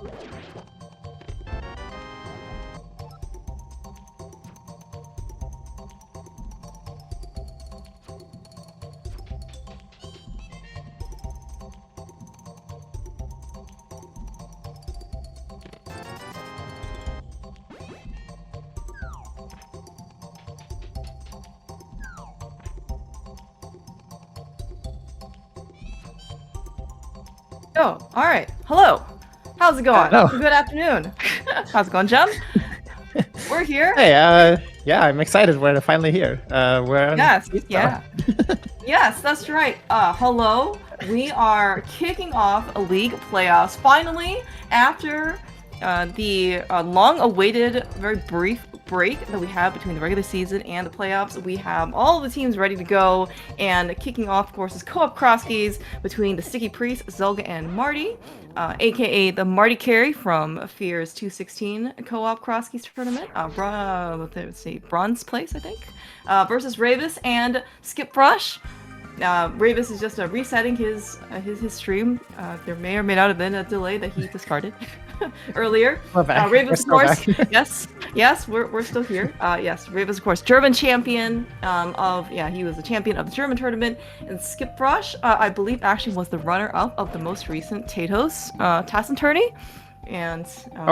Oh, all right. Hello. How's it going? Hello. Good afternoon. How's it going, Jem? We're here. Hey, yeah, I'm excited. We're finally here. We're Yes, yeah. Yes, that's right. Hello. We are kicking off a league playoffs finally after the long-awaited, very brief break that we have between the regular season and the playoffs. We have all the teams ready to go, and kicking off, of course, is co-op cross-keys between the Sticky Priest, Zelga, and Marty, aka the Marty Carry from Fear's 216 co-op cross-keys tournament. Let's see, bronze place, I think, versus Ravis and Skip Brush. Ravis is just resetting his stream. There may or may not have been a delay that he discarded earlier. Ravis, of course, yes, we're still here. Yes, Ravis, of course, German champion he was the champion of the German tournament. And Skip Brush, I believe, actually was the runner-up of the most recent Tatos Tassen tourney. And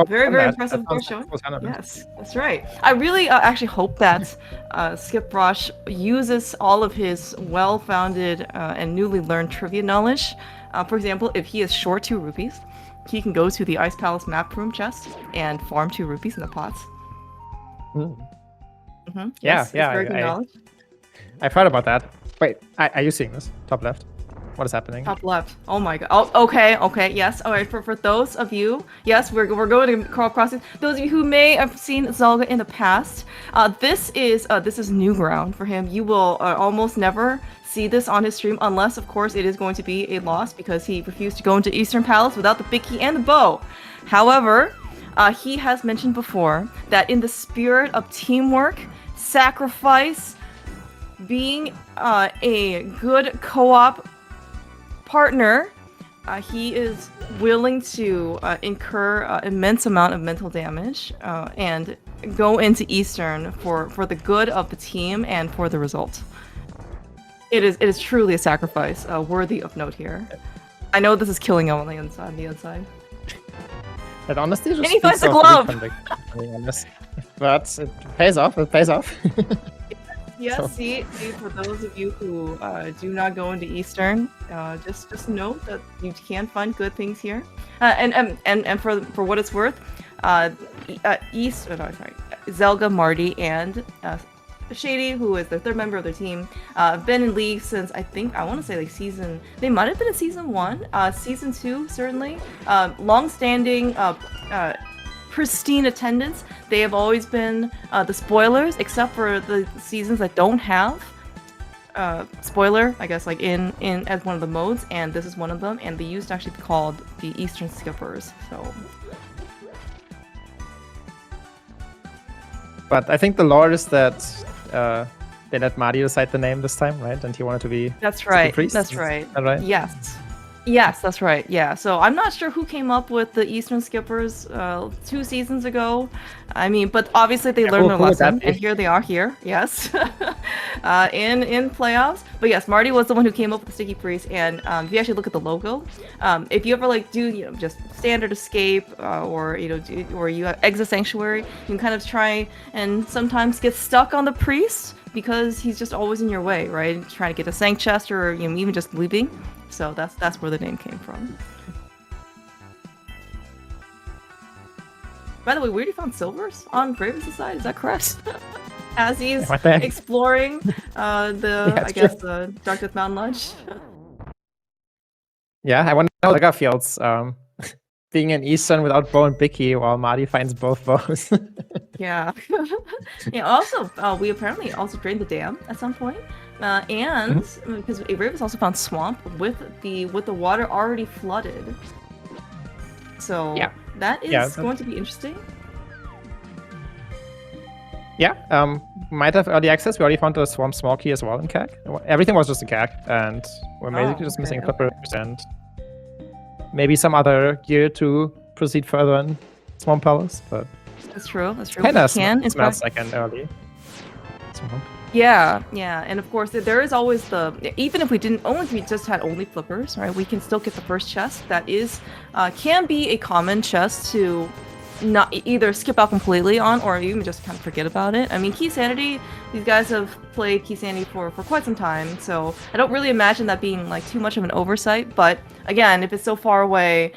very impressive showing. Yes, that's right. I really actually hope that Skip Brush uses all of his well-founded and newly learned trivia knowledge. For example, if he is short 2 rupees, he can go to the Ice Palace map room chest and farm 2 rupees in the pots. Yeah, yes, yeah. Very good knowledge. I've heard about that. Wait, are you seeing this? Top left. What is happening? Top left. Oh my god. Oh, okay, yes. All right, for those of you, yes, we're going to co-op crossing. Those of you who may have seen Zelga in the past, this is new ground for him. You will almost never see this on his stream unless, of course, it is going to be a loss because he refused to go into Eastern Palace without the big key and the bow. However, he has mentioned before that in the spirit of teamwork, sacrifice, being a good co-op partner, he is willing to incur immense amount of mental damage and go into Eastern for the good of the team and for the result. It is truly a sacrifice worthy of note here. I know this is killing him on the inside. But honestly, just and he finds the glove. But it pays off. It pays off. Yes, so. see, for those of you who do not go into Eastern, just note that you can find good things here. And for what it's worth, Zelga, Marty, and Shady, who is the 3rd member of their team, have been in league since I want to say like season. They might have been in season 1, season 2 certainly. Long-standing. Pristine attendance. They have always been the spoilers, except for the seasons that don't have spoiler, I guess, like in as one of the modes, and this is one of them, and they used to actually be called the Eastern Skippers. So, but I think the lore is that they let Marty decide the name this time, right? And he wanted to be. That's right. Priest. That's right. Is that right? Yes. Yes, that's right. Yeah, so I'm not sure who came up with the Eastern Skippers 2 seasons ago. I mean, but obviously they learned their lesson, and here they are here. Yes, in playoffs. But yes, Marty was the one who came up with the Sticky Priest, and if you actually look at the logo, if you ever like do just standard escape or or you have exit sanctuary, you can kind of try and sometimes get stuck on the priest because he's just always in your way, right? Trying to get a sank chest or even just leaving. So that's where the name came from. By the way, we already found silvers on Braven's side. Is that correct? As he's exploring the Dark Death Mountain Lodge. Yeah, I wonder how Zelga feels being in Eastern without bow and Bicky while Marty finds both bows. Yeah. Yeah. Also, we apparently also drained the dam at some point. And because Ravis also found swamp with the water already flooded, so that is going to be interesting. Yeah, might have early access. We already found the swamp small key as well in CAC. Everything was just a CAC, and we're basically just missing clippers and maybe some other gear to proceed further in Swamp Palace, but That's true. That's true. kind of It's smells like an early swamp. Yeah, yeah, and of course there is always even if we didn't only if we just had only flippers, right? We can still get the first chest. That is can be a common chest to not either skip out completely on or even just kind of forget about it. I mean, Key Sanity, these guys have played Key Sanity for quite some time, so I don't really imagine that being like too much of an oversight. But again, if it's so far away,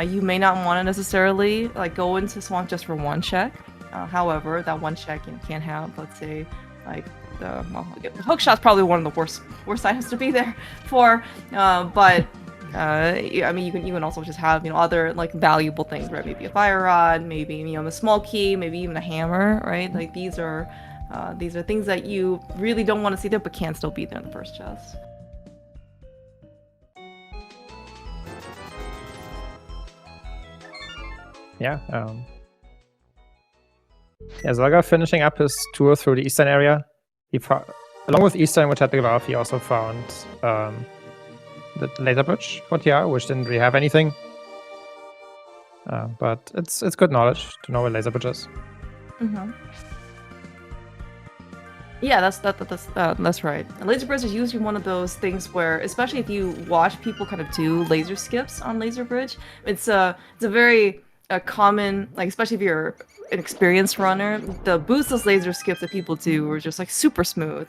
you may not want to necessarily like go into Swamp just for one check. However, that one check can have, let's say, like the hook shot's probably one of the worst items to be there for. But I mean, you can also just have other like valuable things, right? Maybe a fire rod, maybe a small key, maybe even a hammer, right? Like these are things that you really don't want to see there, but can still be there in the first chest. Yeah. Zelga finishing up his tour through the eastern area. Along with Eastern, which had the glove, he also found the laser bridge for TR, which didn't really have anything. But it's good knowledge to know where laser bridge is. Mm-hmm. Yeah, that's right. And laser bridge is usually one of those things where, especially if you watch people kind of do laser skips on laser bridge, it's a very common, like, especially if you're an experienced runner, the boostless laser skips that people do are just like super smooth.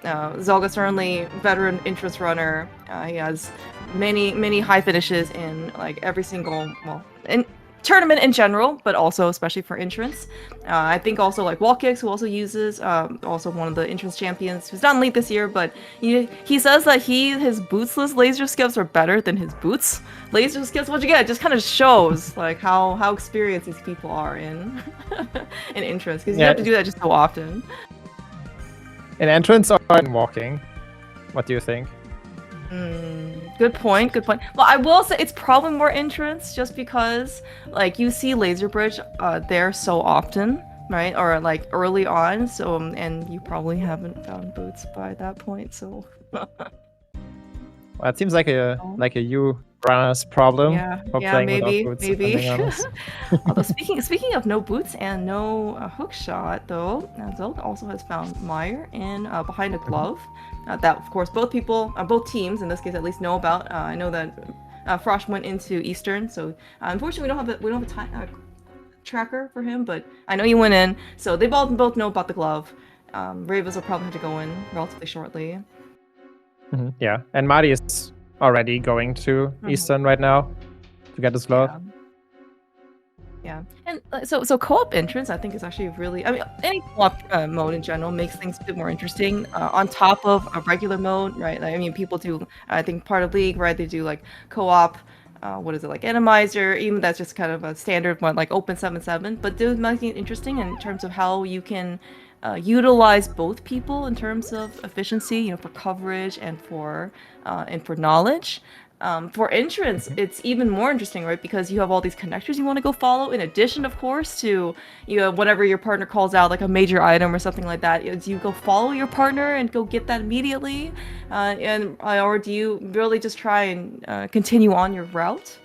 Zelga's certainly veteran entrance runner. He has many high finishes in like every single, well, in tournament in general, but also especially for entrance. I think also like Wall Kicks, who also uses, also one of the entrance champions, who's not late this year, but he says that his bootsless laser skips are better than his boots laser skips. Which again, it just kind of shows like how experienced these people are in in entrance, because you have to do that just so often. In entrance or in walking? What do you think? Good point. Well, I will say it's probably more entrance, just because like you see laser bridge there so often, right? Or like early on, so and you probably haven't found boots by that point, so. Well, it seems like a you runner's problem. Yeah, maybe. Else. Although speaking of no boots and no hook shot, though, Zelda also has found Meyer in behind a glove. That of course both teams in this case at least know about. I know that Frosh went into Eastern, so unfortunately we don't have a time tracker for him, but I know he went in, so they both know about the glove. Ravens will probably have to go in relatively shortly. Yeah, and Marty is already going to Eastern right now to get his glove. Yeah, and so co-op entrance I think is actually really, I mean, any co-op mode in general makes things a bit more interesting on top of a regular mode, right? Like, I mean, people do, I think part of League, right? They do like co-op, what is it, like Randomizer, even that's just kind of a standard one, like Open 7-7, but do make it interesting in terms of how you can utilize both people in terms of efficiency, for coverage and for knowledge. For entrance, it's even more interesting, right? Because you have all these connectors you want to go follow, in addition, of course, to whenever your partner calls out like a major item or something like that. Do you go follow your partner and go get that immediately, or do you really just try and continue on your route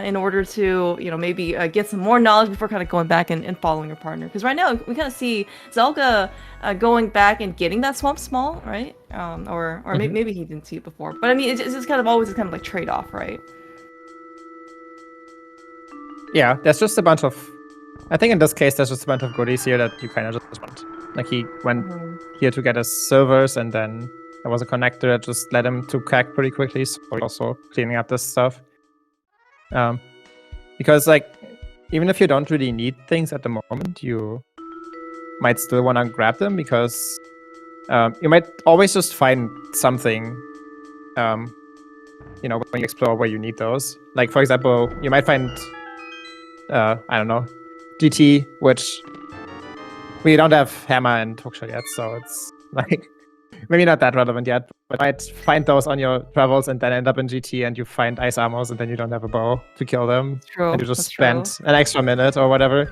in order to maybe get some more knowledge before kind of going back and following your partner? Because right now we kind of see Zelga going back and getting that swamp small, right? Or maybe he didn't see it before, but I mean it's just kind of always kind of like trade-off, right? Yeah, there's just a bunch of, I think in this case there's just a bunch of goodies here that you kind of just want. Like he went here to get his servers, and then there was a connector that just led him to CAC pretty quickly, so he's also cleaning up this stuff. Because like, even if you don't really need things at the moment, you might still want to grab them, because you might always just find something, when you explore where you need those. Like, for example, you might find, I don't know, GT, which we don't have hammer and hookshot yet, so it's like maybe not that relevant yet, but you might find those on your travels and then end up in GT and you find ice armors and then you don't have a bow to kill them. True. And you just spend an extra minute or whatever.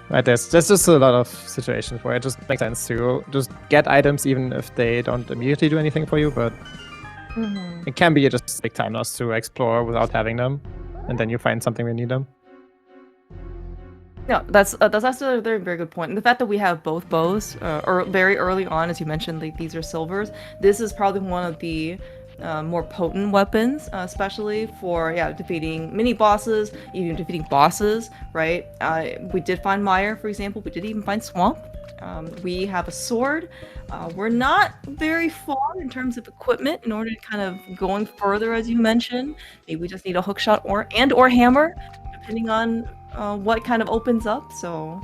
Right, there's just a lot of situations where it just makes sense to just get items even if they don't immediately do anything for you, but it can be just take time loss to explore without having them. and then you find something when you need them. No, that's actually a very, very good point. And the fact that we have both bows, or very early on, as you mentioned, like these are silvers. This is probably one of the more potent weapons, especially for defeating mini bosses, even defeating bosses. Right? We did find Mire, for example. We did even find Swamp. We have a sword. We're not very far in terms of equipment in order to kind of going further, as you mentioned. Maybe we just need a hookshot or hammer, depending on what kind of opens up. So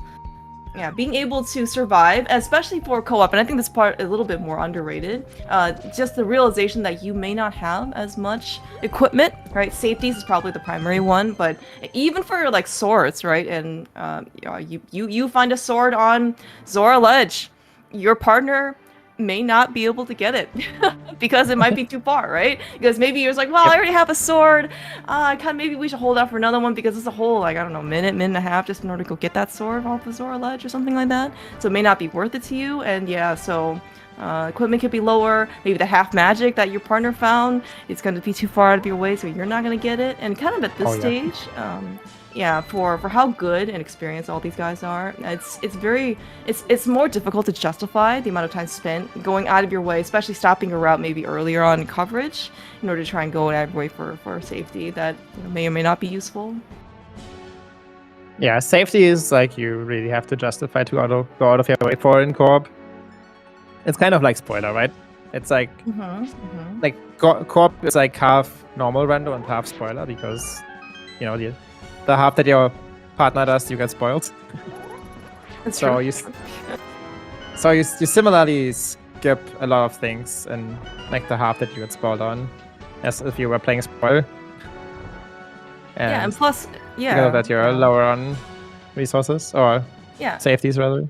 yeah, being able to survive, especially for co-op, and I think this part is a little bit more underrated, just the realization that you may not have as much equipment, right? Safeties is probably the primary one, but even for like swords, right? And you find a sword on Zora Ledge, your partner may not be able to get it because it might be too far, right? Because maybe you're just like, well, I already have a sword. Maybe we should hold out for another one because it's a whole, like, I don't know, minute and a half just in order to go get that sword off the Zora Ledge or something like that. So it may not be worth it to you. And yeah, so equipment could be lower. Maybe the half magic that your partner found, it's going to be too far out of your way, so you're not going to get it. And kind of at this stage, for how good and experienced all these guys are, it's more difficult to justify the amount of time spent going out of your way, especially stopping a route maybe earlier on in coverage in order to try and go out of your way for safety that may or may not be useful. Yeah, safety is like you really have to justify to go out of your way for in co-op. It's kind of like spoiler, right? It's like like co-op is like half normal rando and half spoiler because the half that your partner does, you get spoiled. That's so true. you similarly skip a lot of things and like the half that you get spoiled on, as if you were playing spoil. And plus, that you're lower on resources or safeties rather.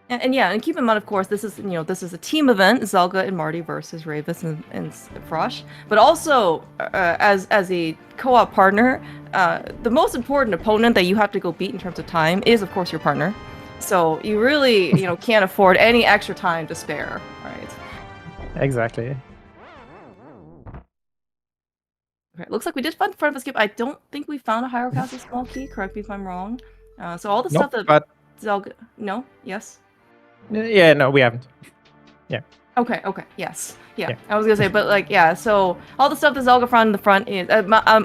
And keep in mind, of course, this is a team event, Zelga and Marty versus Ravis and Frosh. But also, as a co-op partner, the most important opponent that you have to go beat in terms of time is, of course, your partner. So you really, can't afford any extra time to spare, right? Exactly. Okay, looks like we did find front of a skip. I don't think we found a Hyrule Castle small key. Correct me if I'm wrong. So all the stuff that Zelga, no, yes. Yeah, no, we haven't. Yeah. Okay, yes. Yeah, I was gonna say, but like, yeah, so all the stuff that Zelga found in the front is,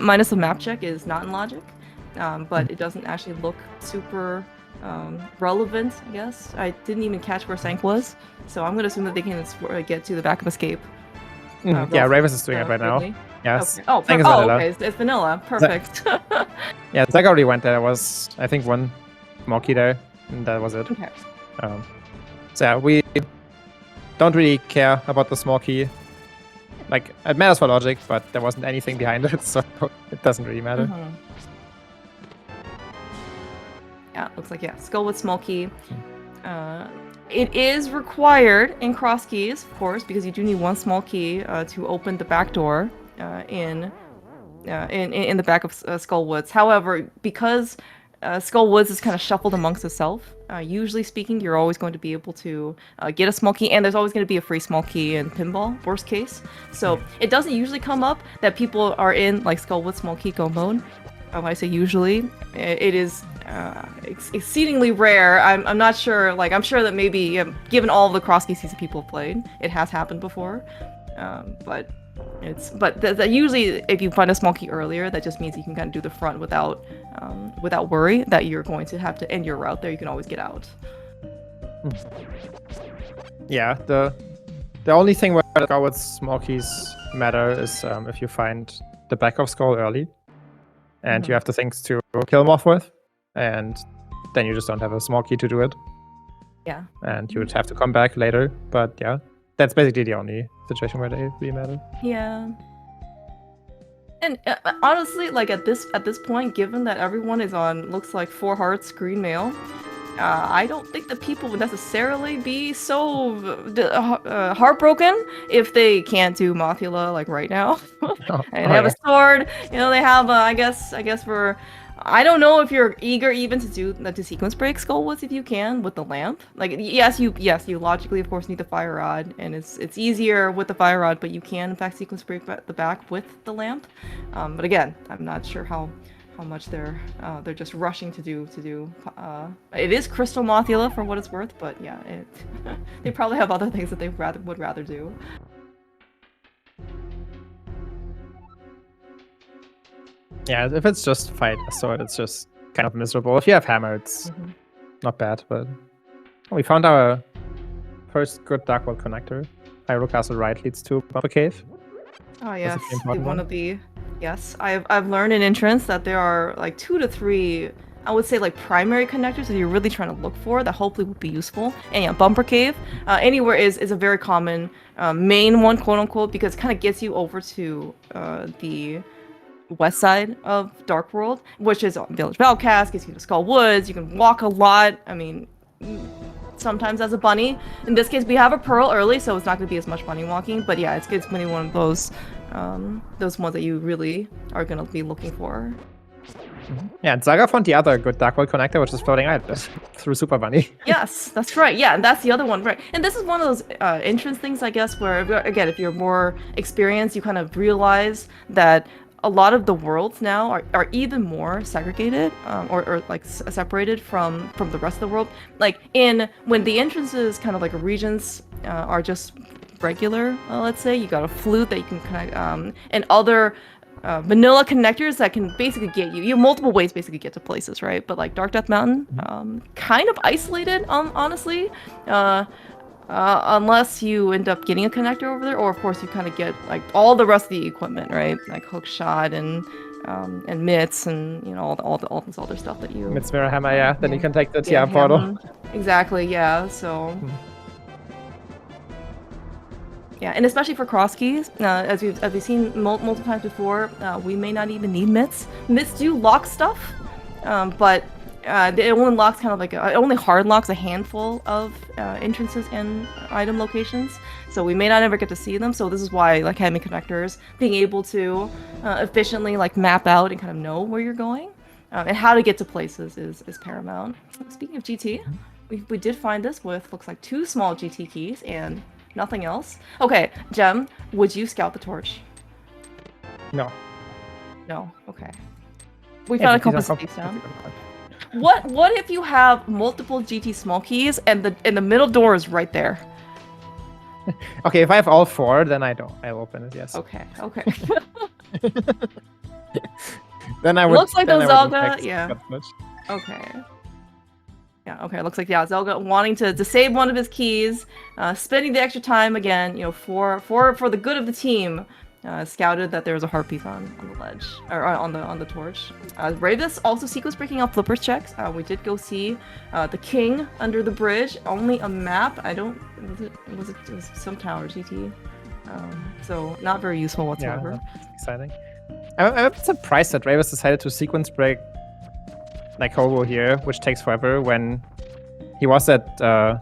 minus the map check, is not in logic. But it doesn't actually look super relevant, I guess. I didn't even catch where Sank was, so I'm gonna assume that they can get to the back of escape. Yeah, Ravis is doing it right now. Yes. Okay. Oh, okay, it's vanilla. Perfect. Yeah, Zach already went there. There was, I think, one small key there, and that was it. Okay. So yeah, we don't really care about the small key. Like, it matters for logic, but there wasn't anything behind it, so it doesn't really matter. Yeah, looks like, skull with small key. It is required in cross keys, of course, because you do need one small key to open the back door in the back of Skull Woods. However, because Skull Woods is kind of shuffled amongst itself, usually speaking, you're always going to be able to get a small key, and there's always going to be a free small key in Pinball, worst case. So it doesn't usually come up that people are in like Skull Woods small key go mode. When I say usually, it is exceedingly rare. I'm not sure. Like, I'm sure that maybe, given all of the cross keys that people have played, it has happened before. But usually, if you find a small key earlier, that just means you can kind of do the front without worry that you're going to have to end your route there. You can always get out. Yeah, the only thing where go with small keys matter is if you find the back of Skull early, and you have the things to kill them off with, and then you just don't have a small key to do it. Yeah. And you would have to come back later, but yeah, that's basically the only situation where they really matter. Yeah. And honestly, like at this point, given that everyone is on, looks like 4 hearts green mail, I don't think that people would necessarily be so heartbroken if they can't do Mothula like right now. And they have a sword. They have, I guess for I don't know if you're eager even to do to sequence break Skull Woods if you can with the lamp. Like yes, you logically of course need the fire rod, and it's easier with the fire rod, but you can in fact sequence break the back with the lamp. But again, I'm not sure how much they're just rushing to do. It is Crystal Mothula for what it's worth, but yeah, they probably have other things that they would rather do. Yeah, if it's just fight a sword, it's just kind of miserable. If you have hammer, it's not bad, but we found our first good Dark World connector. Hyrule Castle right leads to Bumper Cave. Oh yes, one of the I've learned in entrance that there are like 2 to 3, I would say like primary connectors that you're really trying to look for that hopefully would be useful. And yeah, Bumper Cave anywhere is a very common main one, quote unquote, because it kind of gets you over to the west side of Dark World, which is Village Valcast, gets you to Skull Woods. You can walk a lot. I mean, sometimes as a bunny. In this case, we have a pearl early, so it's not going to be as much bunny walking. But yeah, it's going to be one of those ones that you really are going to be looking for. Yeah, and Saga found the other good Dark World connector, which is floating out through Super Bunny. Yes, that's right. Yeah, and that's the other one, right? And this is one of those entrance things, I guess, where again, if you're more experienced, you kind of realize that a lot of the worlds now are even more segregated or like separated from the rest of the world. Like when the entrances kind of like regions are just regular, let's say you got a flute that you can connect and other vanilla connectors that can basically get you have multiple ways basically get to places, right? But like Dark Death Mountain, kind of isolated, honestly. Unless you end up getting a connector over there, or of course you kind of get like all the rest of the equipment, right? Like hook shot and mitts and all this other stuff that you. Mitts, mirror hammer, yeah. Then you can take the TR portal. Exactly, yeah. So. Yeah, and especially for cross keys, as we've seen multiple times before, we may not even need mitts. Mitts do lock stuff, but. It only locks kind of like it only hard locks a handful of entrances and item locations, so we may not ever get to see them. So this is why like Hime connectors, being able to efficiently like map out and kind of know where you're going and how to get to places is paramount. Speaking of GT, we did find this with looks like 2 small GT keys and nothing else. Okay, Gem, would you scout the torch? No. No. Okay. We found a couple of keys down. What if you have multiple GT small keys and the middle door is right there? Okay, if I have all 4, then I'll open it. Yes. Okay. Then I would. Looks like those Zelda. Yeah. Okay. Yeah. Okay. Looks like Zelda wanting to save one of his keys, spending the extra time again. For the good of the team. Scouted that there was a heart piece on the ledge or on the torch. Ravis also sequence breaking out Flipper's checks. We did go see the king under the bridge. Only a map. It was some tower GT. So not very useful whatsoever. Yeah, that's exciting. I'm a bit surprised that Ravis decided to sequence break like Hobo here, which takes forever when he was at the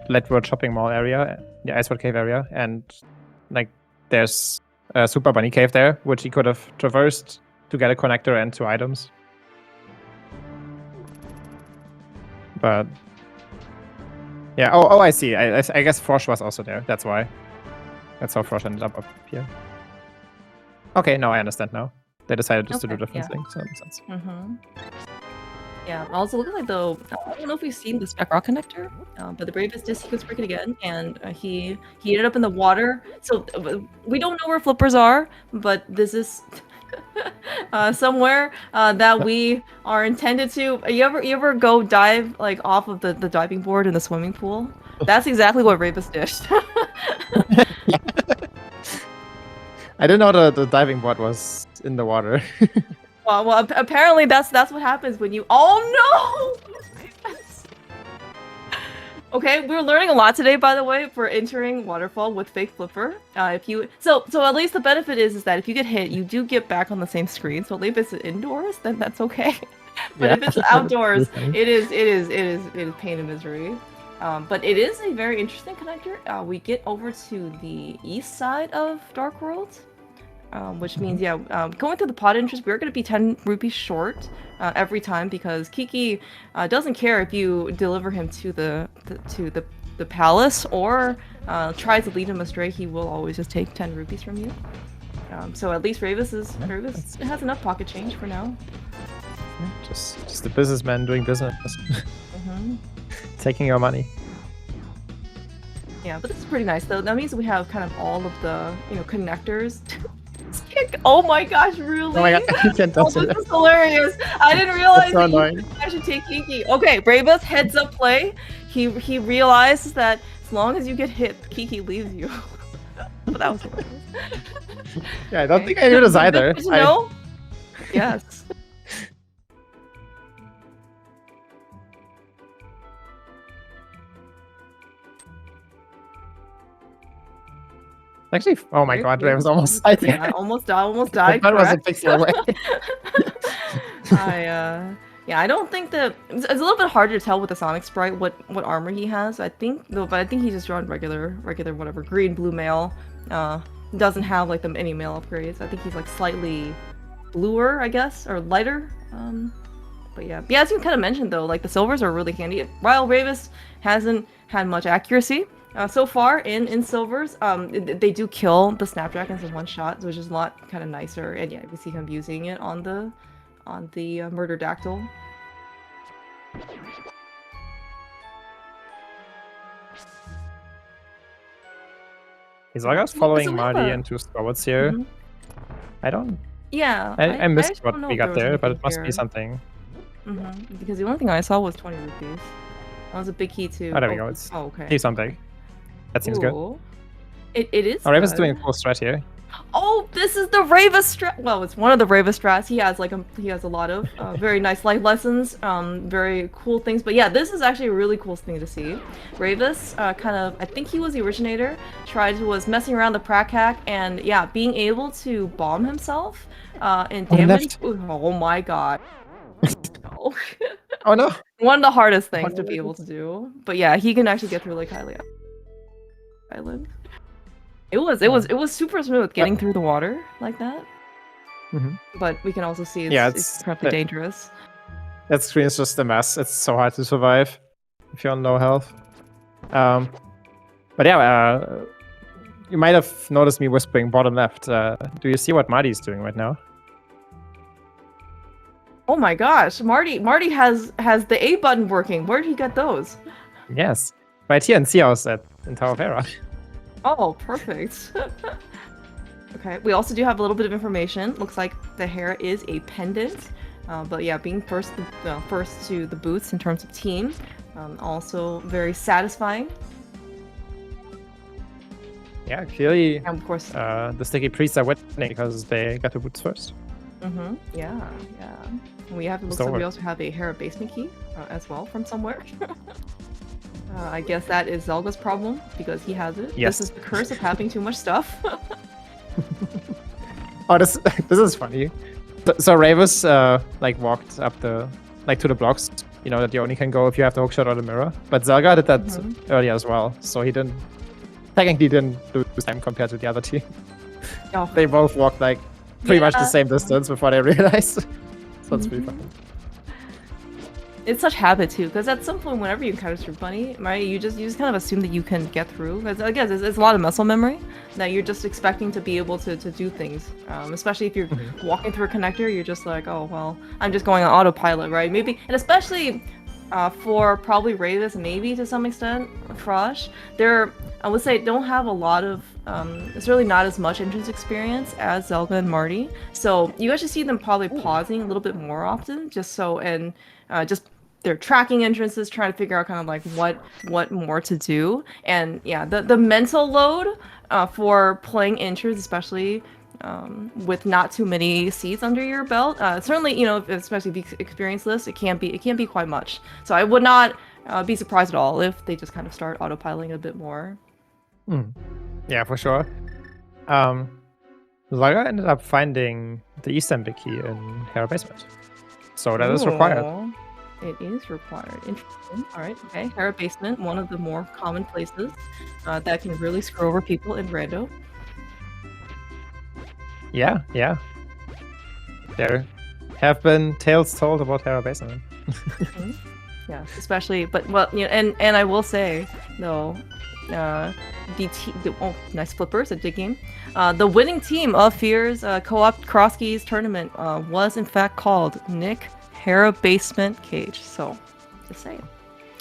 Lead Shopping Mall area, the Icewood Cave area, and like there's a Super Bunny Cave there, which he could have traversed to get a connector and 2 items. But yeah, oh, I see. I guess Frosh was also there. That's why. That's how Frosh ended up here. Okay, no, I understand now. They decided just to do different things. So that makes sense. Yeah, also looking like though, I don't know if we've seen the Spec Rock connector, but the Bravest did sequence break it again, and he ended up in the water. So we don't know where flippers are, but this is somewhere that we are intended to. You ever go dive like off of the diving board in the swimming pool? That's exactly what Rapist did. I didn't know the diving board was in the water. Well, apparently that's what happens when you. Oh no! Okay, we're learning a lot today, by the way, for entering waterfall with fake flipper. So at least the benefit is that if you get hit, you do get back on the same screen. So if it's indoors, then that's okay. But if it's outdoors, it is pain and misery. But it is a very interesting connector. We get over to the east side of Dark World. which means going through the pot interest, we're going to be 10 rupees short every time because Kiki doesn't care if you deliver him to the palace or try to lead him astray. He will always just take 10 rupees from you. So at least Ravis has enough pocket change for now. Just a businessman doing business. Taking your money. Yeah, but this is pretty nice though. That means we have kind of all of the connectors. Oh my gosh, really? Oh my god, you can't touch it. This is hilarious. I didn't realize so annoying. I should take Kiki. Okay, Bravus heads up play. He realizes that as long as you get hit, Kiki leaves you. But that was hilarious. Yeah, I don't think I knew this either. Did you know? Yes. Actually, oh my god, I was almost died. Yeah, I almost died. That was a pixel away. I don't think that it's a little bit harder to tell with the Sonic sprite what armor he has. I think but I think he's just drawn regular whatever green, blue mail. Doesn't have like any mail upgrades. I think he's like slightly bluer, I guess, or lighter. But yeah, as you kind of mentioned though, like the silvers are really handy. While Ravis hasn't had much accuracy so far in silvers, they do kill the snapdragons in one shot, which is a lot kind of nicer. And yeah, we see him using it on the murder dactyl. He's like us following Marty into squads here. I don't. Yeah. I missed what we got there, but it must be something. Because the only thing I saw was 20 rupees. That was a big key too. Oh, there we go. It's okay. Something. That seems good. It is. Oh, Ravis is doing a cool strat here. Oh, this is the Ravis strat. Well, it's one of the Ravis strats. He has a lot of very nice life lessons, very cool things. But yeah, this is actually a really cool thing to see. Ravis, kind of, I think he was the originator. Was messing around the prac hack and yeah, being able to bomb himself and damage. Oh my god. Oh no. One of the hardest things to be able to do. But yeah, he can actually get through like Hylia Island. It was super smooth getting through the water like that. But we can also see it's incredibly dangerous. That screen is just a mess. It's so hard to survive if you're on low health. But yeah, you might have noticed me whispering bottom left. Do you see what Marty's doing right now? Oh my gosh, Marty has the A button working. Where did he get those? Yes, right here in Sea House in Tower of Hera. Oh, perfect. Okay, we also do have a little bit of information. Looks like the Hera is a pendant. But yeah, being first to the boots in terms of team, also very satisfying. Yeah, clearly. And of course, the Sticky Priests are winning because they got the boots first. Yeah. We looks like we also have a Hera basement key as well from somewhere. I guess that is Zelga's problem because he has it. Yes. This is the curse of having too much stuff. Oh, this is funny. So Ravis like walked up to the blocks. You know that you only can go if you have the hookshot or the mirror. But Zelga did that earlier as well, so he technically didn't lose time compared to the other team. Oh. They both walked like pretty much the same distance before they realized. So it's pretty funny. It's such habit too, because at some point, whenever you encounter Super Bunny, right, you just kind of assume that you can get through. Because again, it's a lot of muscle memory that you're just expecting to be able to do things. Especially if you're walking through a connector, you're just like, oh well, I'm just going on autopilot, right? Maybe, and especially for probably Ravis, maybe to some extent, Frosh, I would say don't have a lot of. It's really not as much entrance experience as Zelga and Marty, so you actually see them probably pausing a little bit more often, just they're tracking entrances, trying to figure out kind of like what more to do. And yeah, the mental load for playing entrance, especially with not too many seats under your belt, certainly, especially if you experience this, it can be quite much. So I would not be surprised at all if they just kind of start autopiloting a bit more. Yeah, for sure. Zaga ended up finding the Eastern big key in Hera Basement, so that is required. It is required. Interesting. Alright, okay. Hera Basement, one of the more common places that can really screw over people in rando. Yeah. There have been tales told about Terra Basement. Yeah, especially, but well, you know, and I will say though, oh, nice flippers at Dig Game. The winning team of Fear's co-op cross keys tournament was in fact called Nick Hera Basement Cage. So, just saying.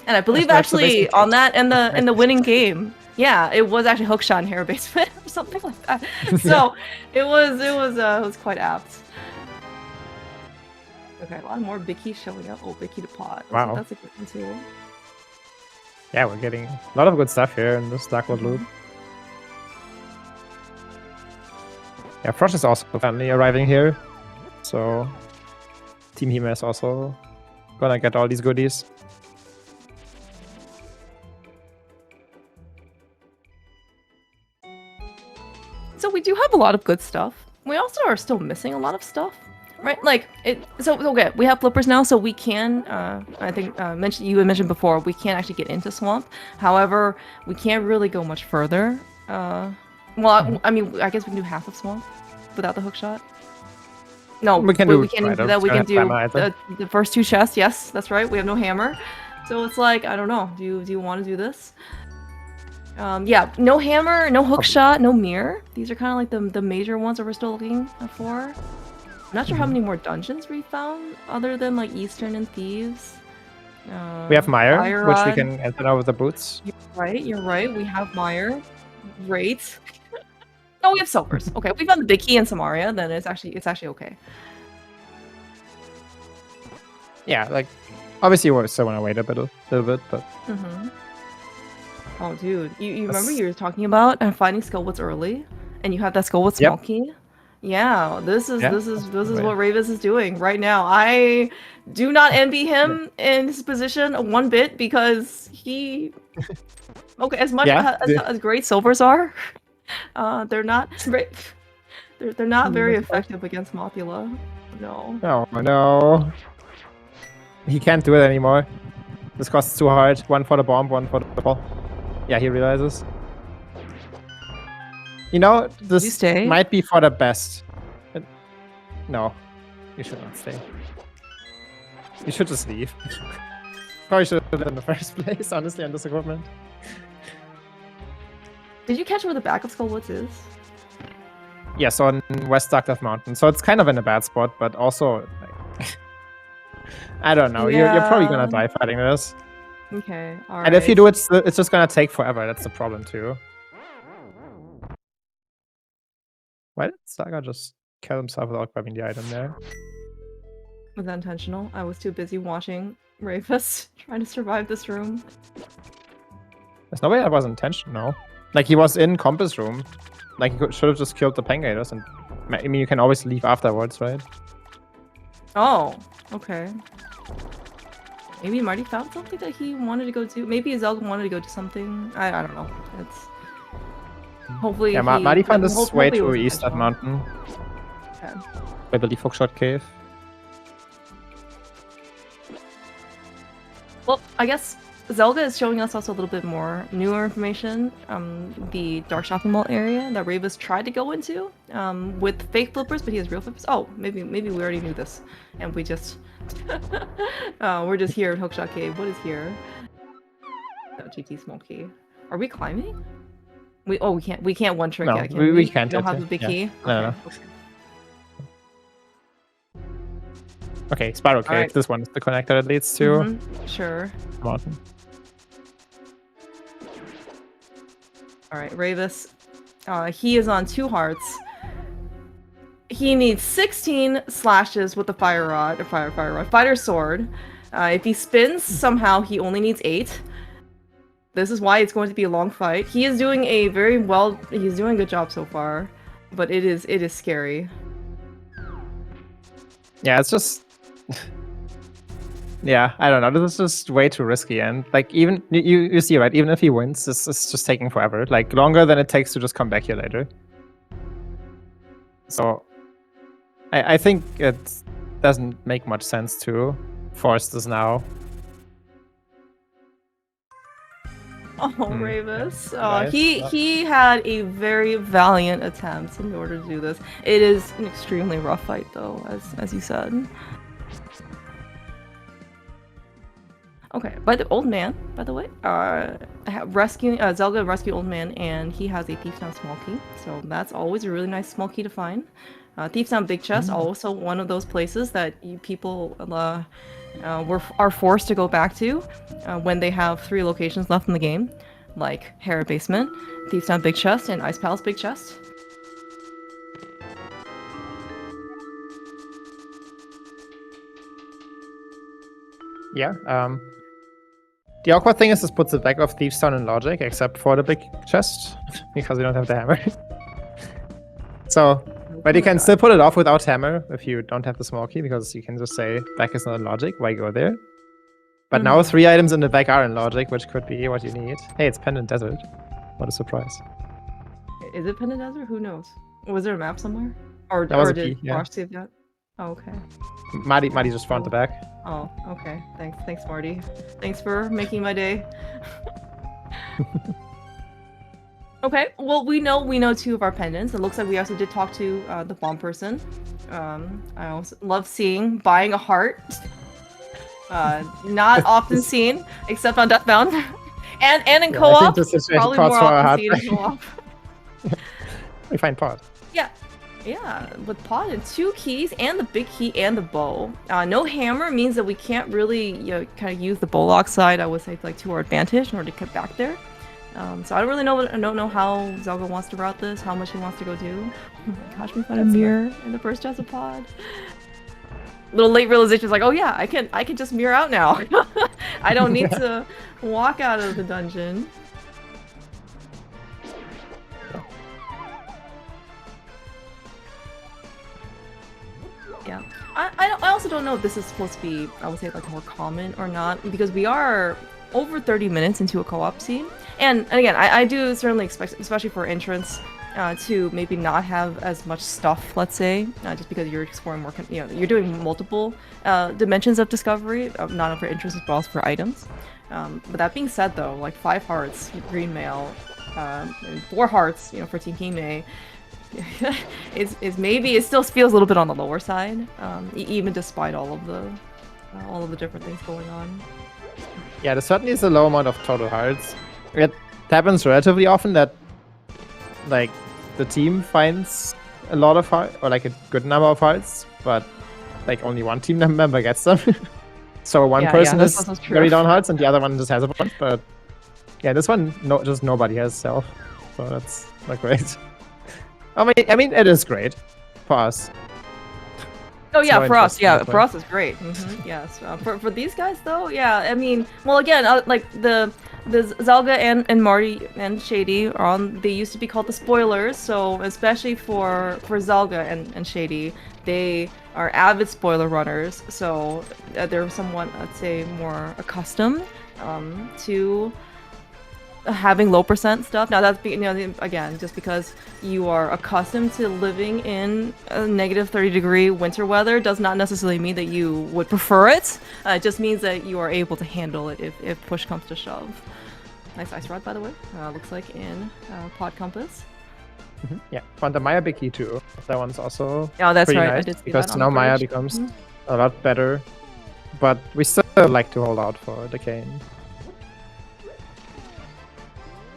And I believe actually on that in the winning game, yeah, it was actually Hookshot and Hera Basement or something like that. So it was quite apt. Okay, a lot more Bicky showing up. Oh, Bicky the Pot. Wow. That's a good one too. Yeah, we're getting a lot of good stuff here in this Darkwood loop. Yeah, Frosh is also finally arriving here. So Team Hime is also gonna get all these goodies. So we do have a lot of good stuff. We also are still missing a lot of stuff. Right, like so okay. We have flippers now, so we can. I think you had mentioned before we can't actually get into swamp. However, we can't really go much further. Well, I mean, I guess we can do half of swamp without the hook shot. No, we can't do that. We can do the first two chests. Yes, that's right. We have no hammer, so it's like I don't know. Do you want to do this? Yeah, no hammer, no hook shot, no mirror. These are kind of like the major ones that we're still looking for. I'm not sure how many more dungeons we found other than like Eastern and Thieves. We have Mire, which we can enter now with the boots. You're right. We have Mire. Great. Oh, we have Silvers. Okay, we found the Big Key in Samaria, then it's actually okay. Yeah, like obviously we still want to wait a little bit, but. Oh, dude, you remember you were talking about finding Skullwoods early, and you have that Skullwood small key. Yeah, this is what Ravis is doing right now. I do not envy him in his position one bit because he. Okay, as much as great Silvers are, they're not they're not very effective against Mothula. No. Oh no. He can't do it anymore. This costs too hard. One for the bomb, one for the ball. Yeah, he realizes. You know, this might be for the best. No, you should not stay. You should just leave. Probably should have in the first place, honestly, on this equipment. Did you catch where the back of Skullwoods is? Yes, on West Darkdeath Mountain. So it's kind of in a bad spot, but also, like, I don't know. Yeah. You're probably gonna die fighting this. Okay, alright. And if you do it, it's just gonna take forever. That's the problem too. Why did Saga just kill himself without grabbing the item there? Was that intentional? I was too busy watching Ravis trying to survive this room. There's no way that was intentional. Like, he was in Compass Room. Like, he should have just killed the Pengators, and I mean, you can always leave afterwards, right? Oh, okay. Maybe Marty found something that he wanted to go do. Maybe Zelga wanted to go do something. I don't know. It's hopefully. Yeah, Marty found this way to east of mountain. Okay. I believe Hookshot Cave. Well, I guess Zelga is showing us also a little bit more newer information. The Dark Shopping Mall area that Ravis tried to go into with fake flippers, but he has real flippers. Oh, maybe we already knew this, and we just we're just here at Hookshot Cave. What is here? Oh, GT small key. Are we climbing? We can't one trick yet. Can we can't. We don't have the big key. No. Okay, Spiral Cave. Right. This one is the connector that leads to. Sure. Mountain. All right, Ravis. He is on 2 hearts. He needs 16 slashes with the fire rod, or fire rod, fighter sword. If he spins, somehow he only needs 8. This is why it's going to be a long fight. He is doing he's doing a good job so far, but it is scary. Yeah, it's just yeah, I don't know. This is just way too risky, and like even you see, right? Even if he wins, this is just taking forever. Like longer than it takes to just come back here later. So I think it doesn't make much sense to force this now. Oh, Ravis. Nice. He had a very valiant attempt in order to do this. It is an extremely rough fight, though, as you said. Okay, by the old man, by the way, Zelda rescued old man, and he has a Thief's Town small key, so that's always a really nice small key to find. Thief's Town big chest, also one of those places that people are forced to go back to when they have 3 locations left in the game, like Hera Basement, Thief's Town big chest, and Ice Palace big chest. Yeah. The awkward thing is this puts it back off Thief's Town in logic, except for the big chest, because we don't have the hammer. So, but you can still put it off without hammer if you don't have the small key, because you can just say back is not in logic, why go there? But now 3 items in the back are in logic, which could be what you need. Hey, it's Pendant Desert. What a surprise. Is it Pendant Desert? Who knows? Was there a map somewhere? Or did Josh save that? Oh, okay. Marty just found the back. Oh, okay. Thanks, Marty. Thanks for making my day. Okay, well, we know 2 of our pendants. It looks like we also did talk to the bomb person. I also love seeing buying a heart. Not often seen, except on Deathbound. and in co-op. Probably more often seen in co-op. We find pot. Yeah, with pot and 2 keys and the big key and the bow. No hammer means that we can't really kind of use the bowlock side, I would say, like to our advantage in order to get back there. So I don't know how Zelda wants to route this, how much he wants to go do. Oh my gosh, we found a mirror in the first Jazapod. Little late realization is like, oh yeah, I can just mirror out now. I don't need to walk out of the dungeon. Yeah, I also don't know if this is supposed to be, I would say, like more common or not, because we are over 30 minutes into a co-op scene, and again, I do certainly expect, especially for entrance, to maybe not have as much stuff, let's say, just because you're exploring more, you're doing multiple dimensions of discovery, not only for interests but also for items. But that being said, though, like 5 hearts, green mail, and 4 hearts, for Team Hime, is maybe it still feels a little bit on the lower side, even despite all of the different things going on. Yeah, there certainly is a low amount of total hearts. It happens relatively often that, like, the team finds a lot of hearts, or like a good number of hearts, but like only one team member gets them. So one person is very down hearts, and the other one just has a bunch. But yeah, this one just nobody has self, so that's not great. I mean, it is great for us. Oh yeah, for us, yeah, for us it's great. Yes, for these guys though, yeah, I mean, well again, like the Zelga and Marty and Shady are on. They used to be called the spoilers, so especially for Zelga and Shady, they are avid spoiler runners. So they're somewhat, I'd say, more accustomed to having low percent stuff. Now that's again just because you are accustomed to living in a negative 30-degree winter weather does not necessarily mean that you would prefer it. It just means that you are able to handle it if push comes to shove. Nice ice rod, by the way. Looks like in Pod Compass. Yeah, found the Maya big key too. That one's also that's pretty right. nice, I did see because that now on Maya Bridge. becomes a lot better, but we still like to hold out for the cane.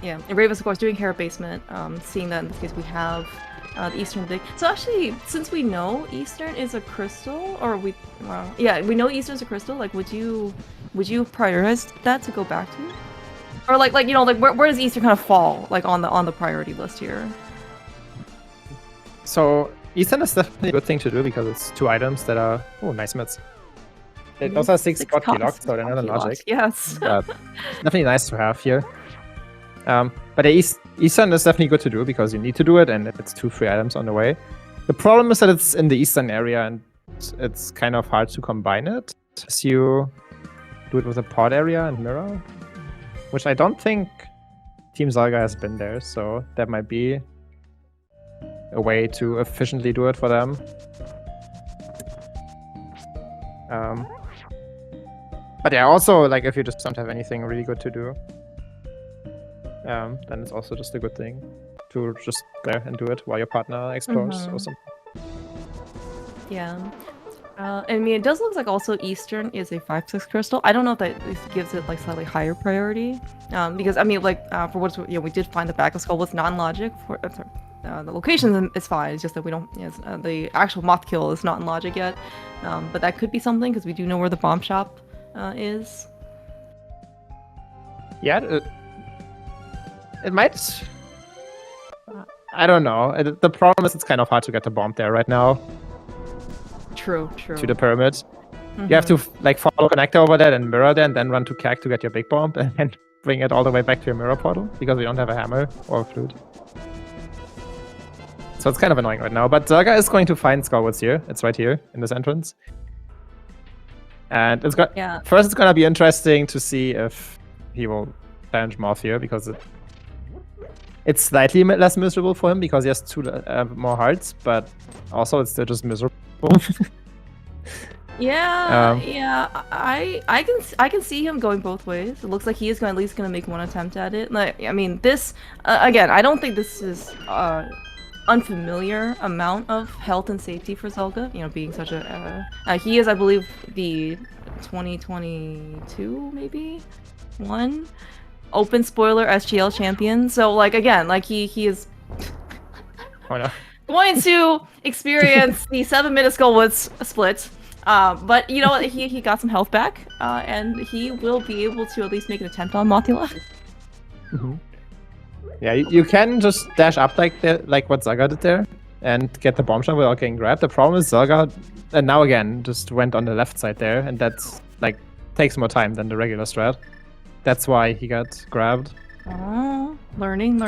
Yeah, and Ravis, of course, doing Hera Basement, seeing that in this case we have the Eastern dig. So actually, since we know Eastern is a crystal, or we know Eastern's a crystal, like would you prioritize that to go back to? Or like where does Eastern kind of fall, like on the priority list here? So Eastern is definitely a good thing to do because it's 2 items that are nice mitts. Those are 6 spot key locks, so they're not in logic. Yes. But definitely nice to have here. But Eastern is definitely good to do because you need to do it, and it's 2 free items on the way. The problem is that it's in the Eastern area, and it's kind of hard to combine it as you do it with a pod area and mirror, which I don't think Team Zelga has been there, so that might be a way to efficiently do it for them. But yeah, also, like, if you just don't have anything really good to do, then it's also just a good thing to just go there and do it while your partner explores or something. Yeah. I mean, it does look like also Eastern is a 5/6 crystal. I don't know if that gives it like slightly higher priority, because I mean, like for what's we did find the backup skull with non-logic. For the location is fine. It's just that we don't. The actual moth kill is not in logic yet, but that could be something because we do know where the bomb shop is. Yeah, it might. I don't know. The problem is it's kind of hard to get the bomb there right now. True. To the pyramid. You have to like follow connector over there and mirror there and then run to CAC to get your big bomb and then bring it all the way back to your mirror portal because we don't have a hammer or a flute. So it's kind of annoying right now. But Zerga is going to find Skullwoods here. It's right here in this entrance. And it's got first it's gonna be interesting to see if he will challenge Moth here because it's slightly less miserable for him because he has 2 more hearts, but also it's still just miserable. I can see him going both ways. It looks like he is at least going to make one attempt at it. Like, I mean, this again, I don't think this is unfamiliar amount of health and safety for Zelga. You know, being such a he is, I believe, the 2022 maybe one open spoiler SGL champion. So like again, like he is. Oh no. Going to experience the 7-minute Skullwoods split, but you know what? He got some health back, and he will be able to at least make an attempt on Mothula. Yeah, you can just dash up like what Zerga did there, and get the bomb shot without getting grabbed. The problem is Zerga, and now again, just went on the left side there, and that's like takes more time than the regular strat. That's why he got grabbed. Oh, learning.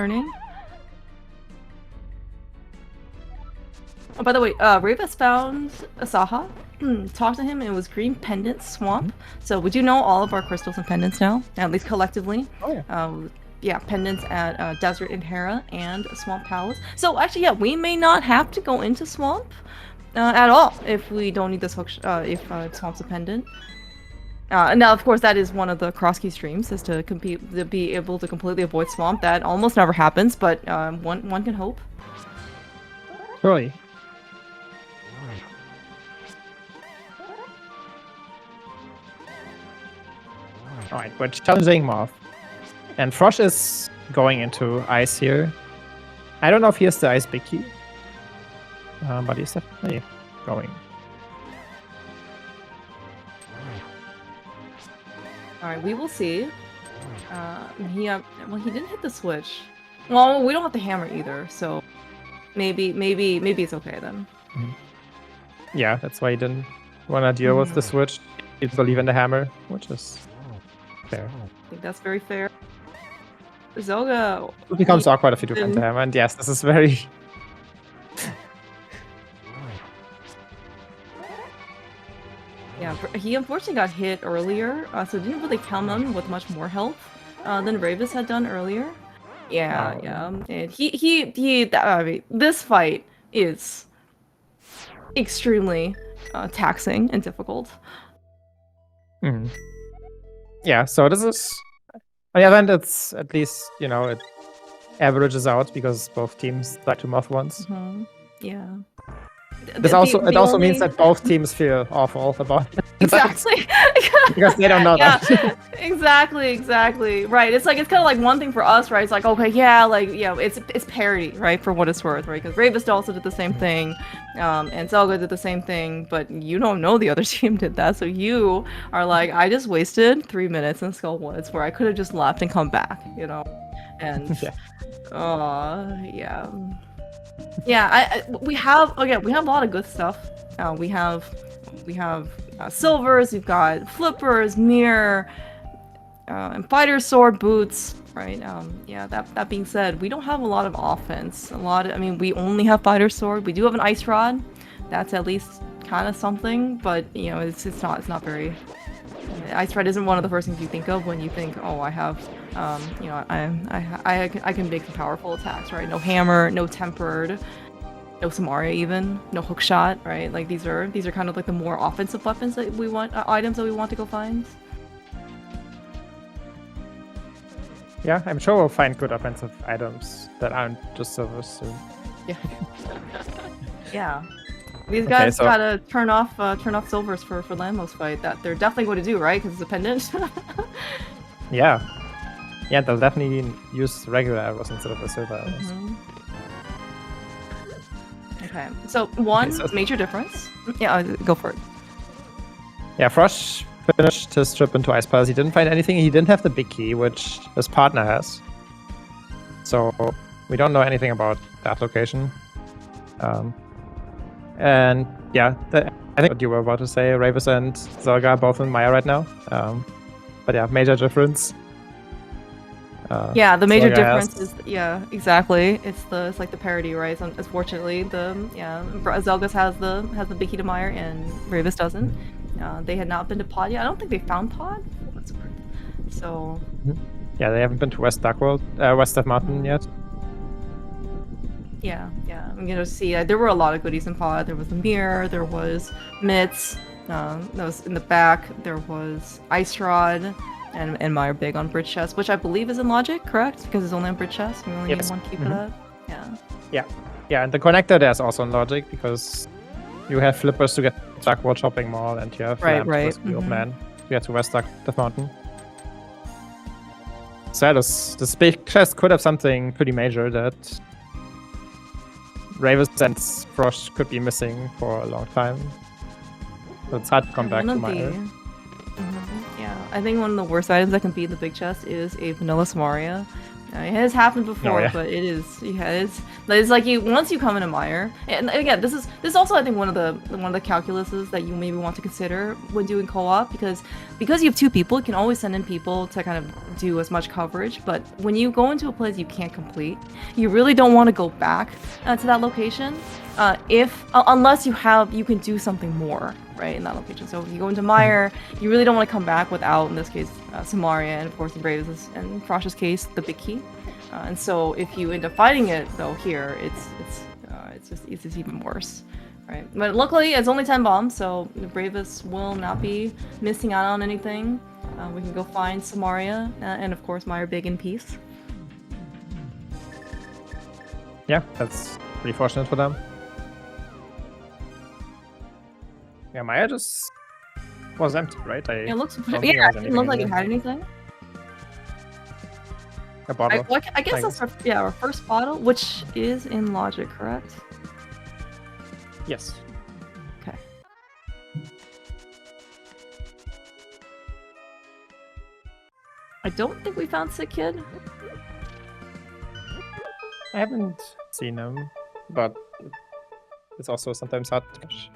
Oh, by the way, Ravis found Asaha, talked to him, and it was Green Pendant Swamp. So we do know all of our crystals and pendants now, at least collectively. Oh yeah. Pendants at Desert in Hera and Swamp Palace. So actually, yeah, we may not have to go into Swamp at all if we don't need this hook, if Swamp's a pendant. Now, of course, that is one of the cross-key streams, is to be able to completely avoid Swamp. That almost never happens, but one can hope. Really? Alright, we're challenging Moth. And Frosh is going into ice here. I don't know if he has the ice big key. But he's definitely going. Alright, we will see. He didn't hit the switch. Well, we don't have the hammer either, so maybe it's okay then. Yeah, that's why he didn't want to deal with the switch. He believe in the hammer, which is fair. I think that's very fair. Zelga... It becomes awkward if you do find the hammer, and yes, this is very... Yeah, he unfortunately got hit earlier, so didn't really come in with much more health than Ravis had done earlier. Yeah. And I mean, this fight is extremely taxing and difficult. Yeah, so this is... On the other hand, it's at least, you know, it averages out because both teams like to Moth once. Yeah. It also means that both teams feel awful about it. Exactly. Because they don't know that. Exactly. Right. It's kind of like one thing for us, right? It's like, okay, yeah, like, you know, it's parody, right? For what it's worth, right? Because Ravis also did the same thing, and Zelga did the same thing, but you don't know the other team did that, so you are like, I just wasted 3 minutes in Skullwoods where I could have just left and come back, you know? And, we have a lot of good stuff. We have silvers, we've got flippers, mirror, and fighter sword, boots, right? That being said, we don't have a lot of offense. We only have fighter sword. We do have an ice rod. That's at least kind of something, but you know, it's not very. Ice rod isn't one of the first things you think of when you think, oh, I have, you know, I can make some powerful attacks, right? No hammer, no tempered, no Samaria even, no hook shot, right? Like these are kind of like the more offensive weapons that we want, items that we want to go find. Yeah, I'm sure we'll find good offensive items that aren't just silvers soon. Yeah. Yeah. These Okay, guys so- gotta turn off silvers for Lambo's fight. That they're definitely going to do, right? Because it's a pendant. Yeah. Yeah, they'll definitely use regular arrows instead of the silver arrows. Okay, so one so- major difference. Yeah, go for it. Yeah, Frosh finished his trip into Ice Palace. He didn't find anything. He didn't have the big key, which his partner has. So we don't know anything about that location. And yeah, I think what you were about to say, Ravis and Zolga are both in Maya right now. But yeah, major difference. Yeah, the major Zolga difference has- is exactly. It's like the parody, right? So, unfortunately, Zelgas has the big key to Meyer and Ravis doesn't. They had not been to Pod yet. I don't think they found Pod. So Yeah, they haven't been to West Dark Mountain yet. yeah. I'm gonna see. There were a lot of goodies in Pod. There was the mirror. There was mitts. That was in the back. There was Ice Rod. And Meyer big on bridge chest, which I believe is in logic, correct? Because it's only on bridge chest. We only need one key for that. Yeah. Yeah, and the connector there's also in logic because you have flippers to get to Dark World Shopping Mall, and you have lamps to the old man to get to West Dark Mountain. So this big chest could have something pretty major that Ravis and Frosh could be missing for a long time. So it's hard to come back to Meyer. Yeah, I think one of the worst items that can be in the big chest is a vanilla Samaria. It has happened before, but it is. Yeah, it's like once you come into Meyer, and again, this is also I think one of the calculuses that you maybe want to consider when doing co-op because you have two people, you can always send in people to kind of do as much coverage. But when you go into a place you can't complete, you really don't want to go back to that location unless you can do something more. Right, in that location. So if you go into Meyer, you really don't want to come back without, in this case, Samaria, and of course in Braves' and Frosh's case, the big key. And so if you end up fighting it though here, it's just even worse, right? But luckily it's only 10 bombs, so Bravis will not be missing out on anything. We can go find Samaria and of course Meyer big in peace. Yeah, that's pretty fortunate for them. Yeah, Maya just was empty, right? It looks it didn't look like it had anything. A bottle. I guess that's our first bottle, which is in logic, correct? Yes. Okay. I don't think we found Sick Kid. I haven't seen him, but it's also sometimes hard to catch.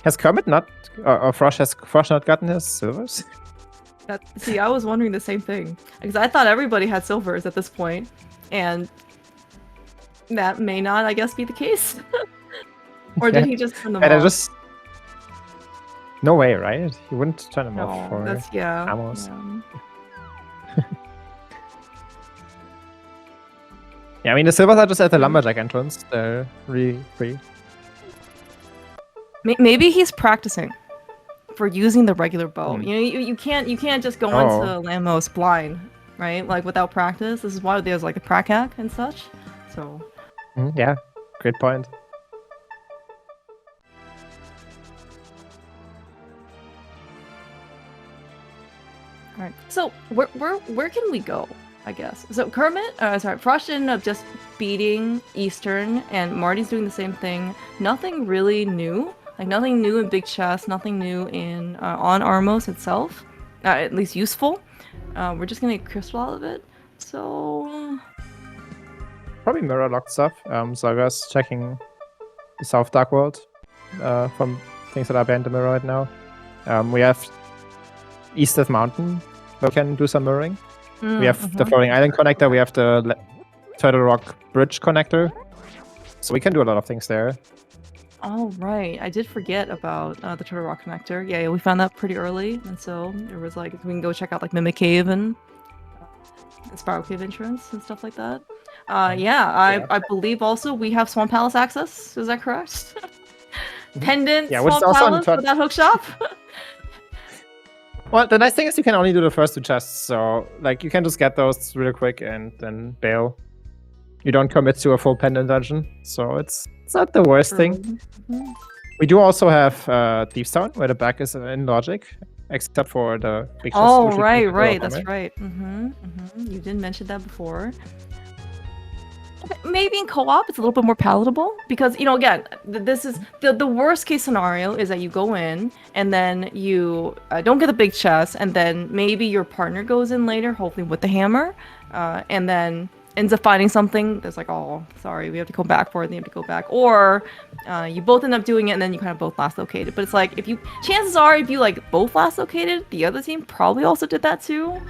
Has Kermit not, or Frosh, has Frosh not gotten his silvers? See, I was wondering the same thing. Because I thought everybody had silvers at this point, and that may not, I guess, be the case. Or did he just turn them off? No way, right? He wouldn't turn them off for Yeah. ammos. Yeah, I mean, the silvers are just at the lumberjack entrance. They're really free. Maybe he's practicing for using the regular bow. You know, you can't just go into Lamos blind, right? Like without practice. This is why there's like a prac hack and such. So. Yeah, great point. All right. So where can we go? I guess. So Frosh ended up just beating Eastern, and Marty's doing the same thing. Nothing really new. Like nothing new in Big Chest, nothing new in on Armos itself, at least useful. We're just gonna get Crystal out of it. So probably mirror locked stuff. So I was checking the South Dark World from things that are banned in the mirror right now. We have East of Mountain where we can do some mirroring. We have the Floating Island connector. We have the Turtle Rock Bridge connector. So we can do a lot of things there. Oh, right. I did forget about the Turtle Rock connector. Yeah, we found that pretty early. And so it was like, we can go check out like Mimic Cave and Spiral Cave entrance and stuff like that. I believe also we have Swamp Palace access. Is that correct? Pendant Swamp Palace with that hook shop? Well, the nice thing is you can only do the first 2 chests, so like you can just get those real quick and then bail. You don't commit to a full pendant dungeon, so it's not the worst thing. We do also have Deepstone, where the back is in logic, except for the big chest. Oh, right, that's right. You did mention that before. Maybe in co-op it's a little bit more palatable because, you know, again, this is the worst case scenario is that you go in and then you don't get the big chest, and then maybe your partner goes in later, hopefully with the hammer, and then ends up finding something that's like, oh, sorry, we have to come back for it, and you have to go back, or you both end up doing it and then you kind of both last located. But it's like, if you, chances are, if you like both last located, the other team probably also did that too,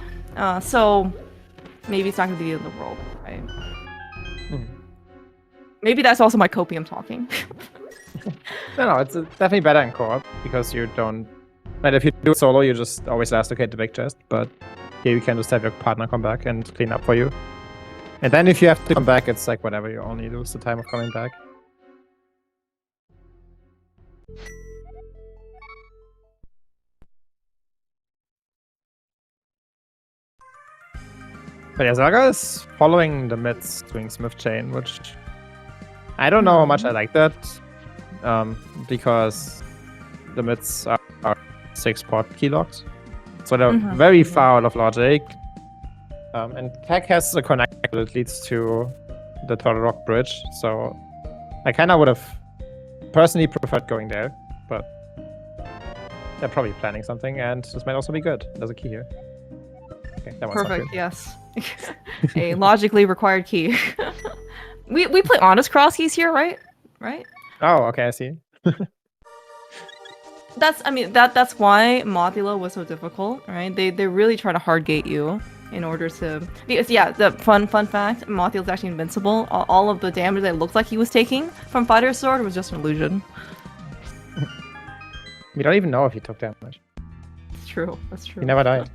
so maybe it's not gonna be the end of the world, right? Maybe that's also my copium talking. No, it's definitely better in co-op because you don't. But if you do it solo, you just always last locate the big chest. But here you can just have your partner come back and clean up for you. And then if you have to come back, it's like whatever. You only lose the time of coming back. But yeah, Saga is following the mids, doing Smith Chain, which I don't know how much I like that, because the mids are 6 pot keylocks, so they're very far out of logic. And Tech has a connector that leads to the Turtle Rock Bridge, so I kind of would have personally preferred going there, but they're probably planning something, and this might also be good. There's a key here. Okay, that one's perfect. Yes, a logically required key. We play honest cross keys here, right? Right? Oh, okay, I see. That's why Mothula was so difficult, right? They really try to hard gate you in order to, because yeah, the fun fact, Mothula's actually invincible. All of the damage that it looked like he was taking from Fighter's Sword was just an illusion. We don't even know if he took damage. It's true. That's true. He never died.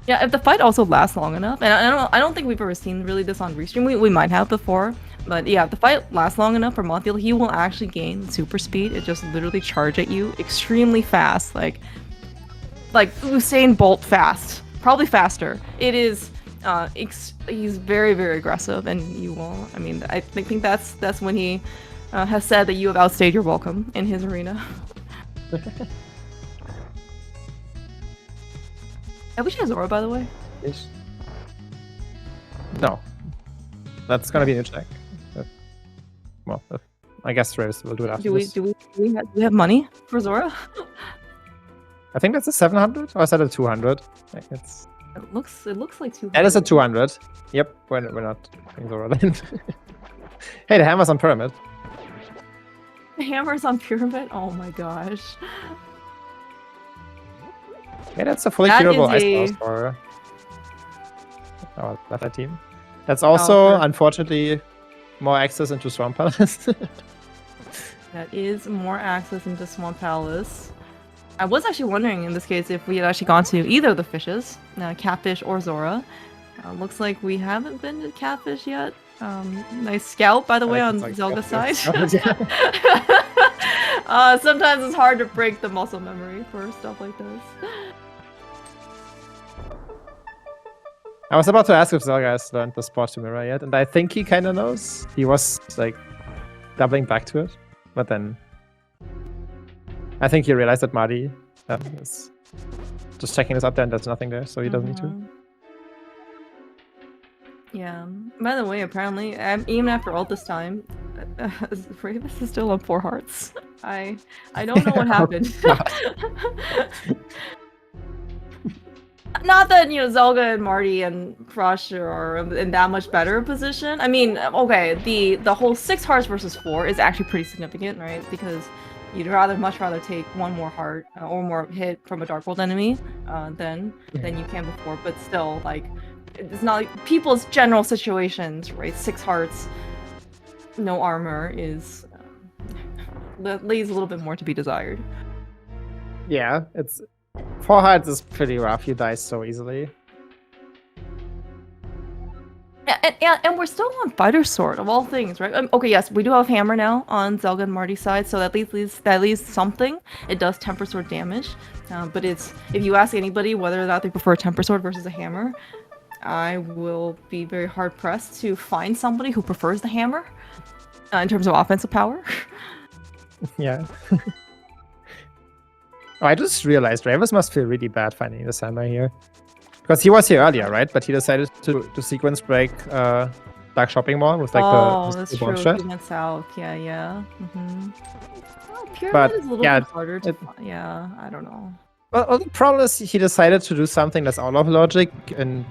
Yeah, if the fight also lasts long enough, and I don't think we've ever seen really this on Restream. We might have before, but yeah, if the fight lasts long enough for Mothula, he will actually gain super speed. It just literally charge at you extremely fast, like Usain Bolt fast, probably faster. It is, he's very, very aggressive, and you will. I mean, I think that's when he has said that you have outstayed your welcome in his arena. Have we had Zora, by the way? Yes. No. That's gonna be a new check. Well, I guess Raves will do it after this. Do we have money for Zora? I think that's a 700, or is that a 200? It's... It looks like 200. That is a 200. Yep, we're not doing Zora then. Hey, the hammer's on Pyramid. The hammer's on Pyramid? Oh my gosh. Yeah, that's a fully curable ice boss for our Left team. That's also, unfortunately, more access into Swamp Palace. That is more access into Swamp Palace. I was actually wondering in this case if we had actually gone to either of the fishes, Catfish or Zora. Looks like we haven't been to Catfish yet. Nice scout, by the way, on like Zelda's side. Sometimes it's hard to break the muscle memory for stuff like this. I was about to ask if Zelga has learned the spot to mirror yet, and I think he kind of knows. He was like doubling back to it, but then I think he realized that Marty is just checking this up there and there's nothing there, so he doesn't need to. Yeah. By the way, apparently, even after all this time, Ravis is still on 4 hearts. I don't know what happened. Not that, you know, Zelga and Marty and Crush are in that much better position. I mean, okay, the whole 6 hearts versus 4 is actually pretty significant, right? Because you'd much rather take 1 more heart or more hit from a Dark World enemy than you can before. But still, like, it's not like people's general situations, right? 6 hearts, no armor is leaves a little bit more to be desired. Yeah, it's 4 hearts is pretty rough. You die so easily. And we're still on Fighter Sword of all things, right? Okay, yes, we do have Hammer now on Zelga and Marty's side, so that at least something. It does temper sword damage, but it's if you ask anybody whether or not they prefer a temper sword versus a hammer, I will be very hard pressed to find somebody who prefers the hammer in terms of offensive power. Yeah. Oh, I just realized Ravus must feel really bad finding this hammer here. Because he was here earlier, right? But he decided to sequence break Dark Shopping Mall with like the That's bomb true. strat. He went south. Yeah. Well, Pyramid But, is a little yeah, bit harder to find. Yeah, I don't know. Well, the problem is he decided to do something that's out of logic and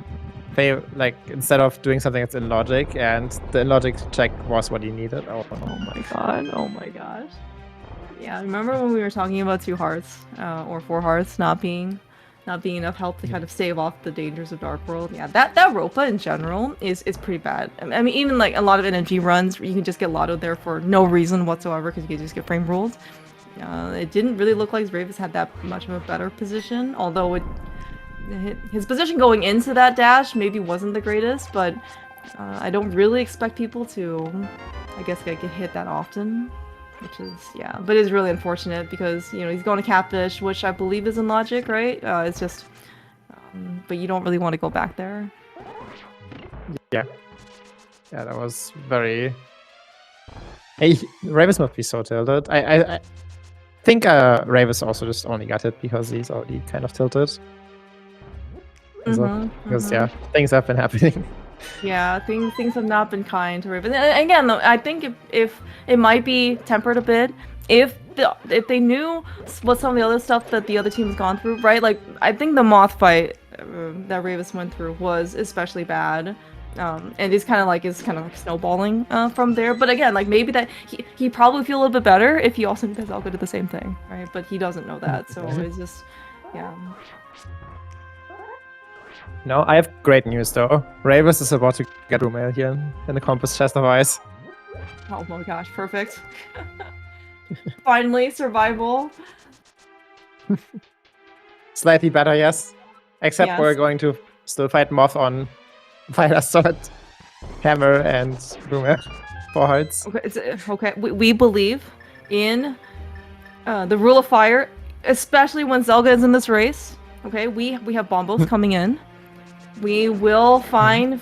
they like instead of doing something that's in logic, and the in logic check was what he needed. Oh my god! Oh my gosh! Yeah, remember when we were talking about 2 hearts or 4 hearts not being enough help to kind of stave off the dangers of Dark World? Yeah, that Ropa in general is pretty bad. I mean, even like a lot of NMG runs, you can just get lottoed there for no reason whatsoever because you can just get frame ruled. It didn't really look like Zravis had that much of a better position, although his position going into that dash maybe wasn't the greatest, but I don't really expect people to, I guess, get hit that often. Which is, yeah, but it's really unfortunate because, you know, he's going to Catfish, which I believe is in logic, right? It's just, but you don't really want to go back there. Yeah. Yeah, that was very... Hey, Ravus must be so tilted. I think Ravus also just only got it because he's already kind of tilted. Because, yeah, things have been happening. Yeah, things have not been kind to Raven. And again, though, I think if it might be tempered a bit, if they knew what some of the other stuff that the other team has gone through, right? Like I think the moth fight that Ravis went through was especially bad, and it's kind of like snowballing from there. But again, like maybe that he probably feel a little bit better if he also does Zelga did the same thing, right? But he doesn't know that, so it's just yeah. No, I have great news though. Ravus is about to get Rumail here in the Compass Chest of Ice. Oh my gosh, perfect. Finally, survival. Slightly better, yes. Except Yes. we're going to still fight Moth on Fire Sword, Hammer, and Rumail. 4 hearts. Okay, we believe in the rule of fire, especially when Zelga is in this race. Okay, we have Bombos coming in. We will find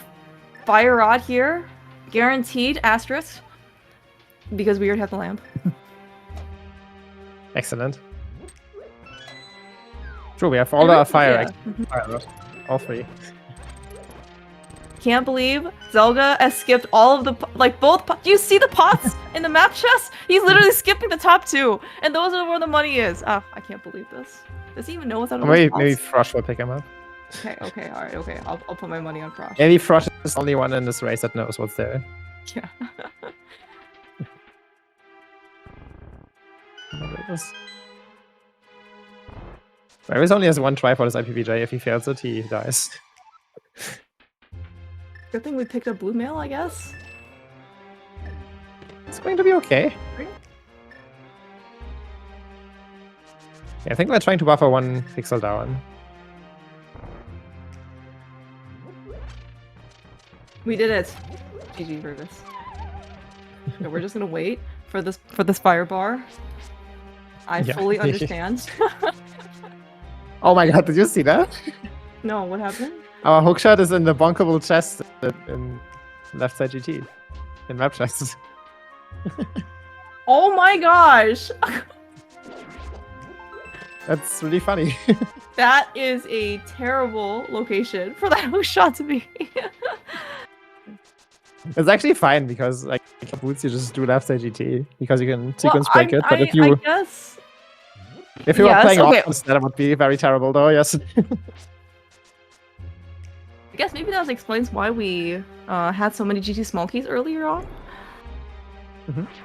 Fire Rod here, guaranteed asterisk, because we already have the lamp. Excellent. True, we have all the fire. All 3. Can't believe Zelga has skipped all of the both. Do you see the pots in the map chest? He's literally skipping the top 2, and those are where the money is. I can't believe this. Does he even know what's out of those pots? Maybe Frosh will pick him up. Okay, alright, okay. I'll put my money on Frosh. Maybe Frosh is the only one in this race that knows what's there. Yeah. Ravus only has 1 try for this IPVJ. If he fails it, he dies. Good thing we picked up blue mail, I guess. It's going to be okay. Yeah, I think we're trying to buffer 1 pixel down. We did it. GG, Rubus. So we're just gonna wait for this fire bar. I fully understand. Oh my god, did you see that? No, what happened? Our hookshot is in the bonkable chest in left side GT. In map chests. Oh my gosh! That's really funny. That is a terrible location for that hookshot to be. It's actually fine because like boots you just do left side GT because you can sequence break it. But if you are playing offense, that would be very terrible though, yes. I guess maybe that explains why we had so many GT small keys earlier on.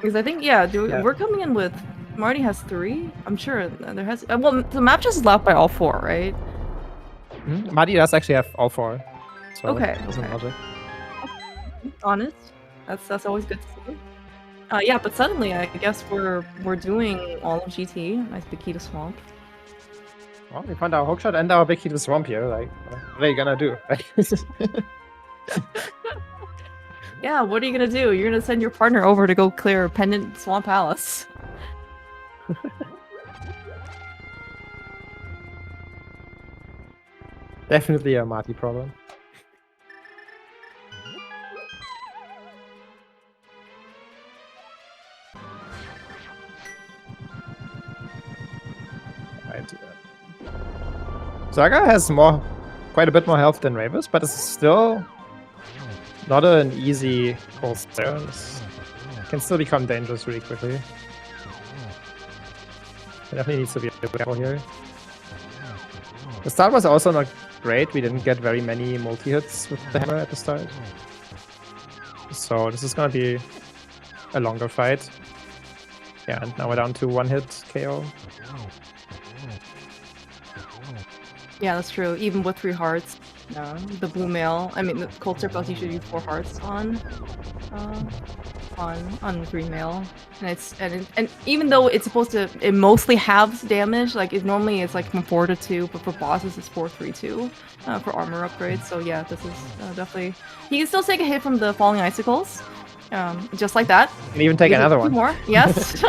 Because I think, we're coming in with... Marty has 3. I'm sure there has... well, the map just is left by all 4, right? Marty does actually have all 4. So okay. Logic. Honest. That's always good to see. Yeah, but suddenly I guess we're doing all of GT. Nice big key to swamp. Well, we found our hookshot and our big key to swamp here. Like, what are you gonna do? Yeah, what are you gonna do? You're gonna send your partner over to go clear Pendant Swamp Palace. Definitely a Marty problem. Right. Saga has quite a bit more health than Ravis, but it's still not an easy course there. This can still become dangerous really quickly. It definitely needs to be careful here. The start was also not great. We didn't get very many multi-hits with the hammer at the start. So this is gonna be a longer fight. Yeah, and now we're down to 1-hit KO. Yeah, that's true. Even with 3 hearts, the blue mail. I mean, the cold surplus usually use 4 hearts on green mail, and even though it's supposed to, it mostly halves damage. Like normally it's like from 4 to 2, but for bosses it's 4, 3, 2 for armor upgrades. So yeah, this is definitely. He can still take a hit from the falling icicles, just like that. And even take another one. More, yes.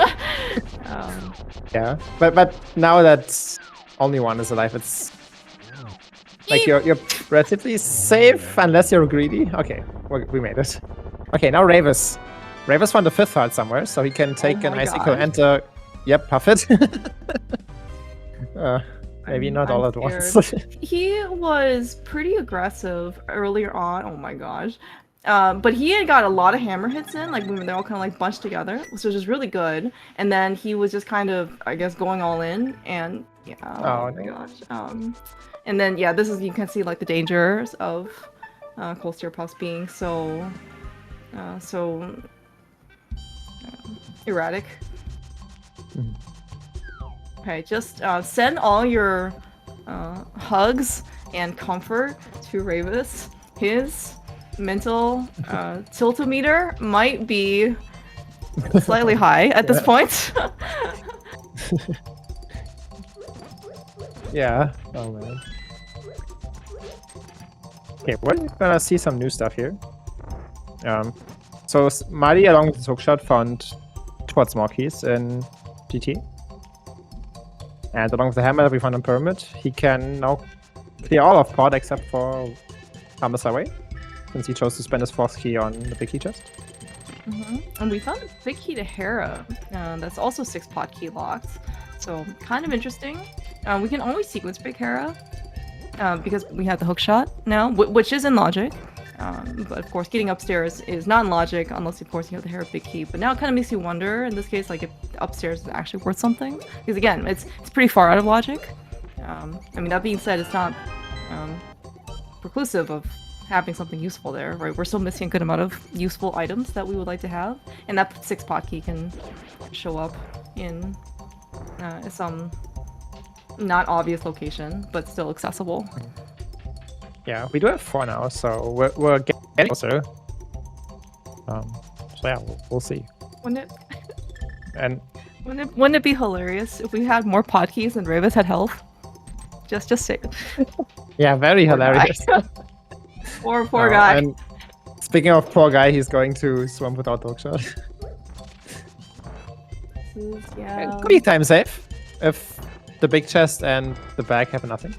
Yeah, but now that only one is alive, it's like you're relatively safe unless you're greedy. Okay, we made it. Okay, now Ravis. Ravis found the 5th heart somewhere, so he can take an icicle and puff it. Maybe not all at once. He was pretty aggressive earlier on. Oh my gosh. But he had got a lot of hammer hits in, like when they're all kind of like bunched together, which was just really good. And then he was just kind of, I guess, going all in, and yeah. Oh my gosh. And then yeah, this is, you can see like the dangers of Cold Puffs being so erratic. Okay, just send all your hugs and comfort to Ravis. His mental tiltometer might be slightly high at this point. Yeah. Oh man. Okay, we're gonna see some new stuff here. So Mari, along with his hookshot, found 2 pot small keys in GT. And along with the hammer that we found in Pyramid, he can now clear all of pot except for Harmless Highway, since he chose to spend his 4th key on the big key chest. And we found a big key to Hera that's also 6 pot key locked. So kind of interesting. We can always sequence break Hera because we have the hookshot now, which is in logic. But of course, getting upstairs is not in logic unless, of course, you have the Hera big key. But now it kind of makes you wonder, in this case, like if upstairs is actually worth something. Because again, it's pretty far out of logic. I mean, that being said, it's not preclusive of having something useful there, right? We're still missing a good amount of useful items that we would like to have, and that 6 pot key can show up in some not obvious location, but still accessible. Yeah, we do have 4 now, so we're getting closer. So yeah, we'll see. Wouldn't it be hilarious if we had more pot keys and Ravis had health? Just say it. Yeah, very hilarious. Poor guy. And speaking of poor guy, he's going to swamp without hookshot. Yeah. It could be time safe if the big chest and the bag have nothing.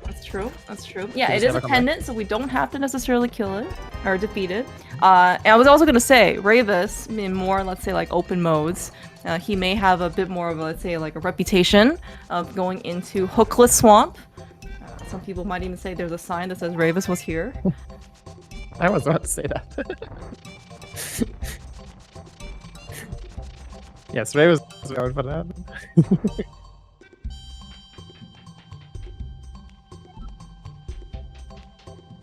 That's true. That's true. Yeah, it is a pendant, so we don't have to necessarily kill it or defeat it. And I was also gonna say, Ravis, in more, let's say, like open modes, he may have a bit more of, let's say, like a reputation of going into hookless swamp. Some people might even say there's a sign that says Ravis was here. I was about to say that. Yes, Ravis was out for that.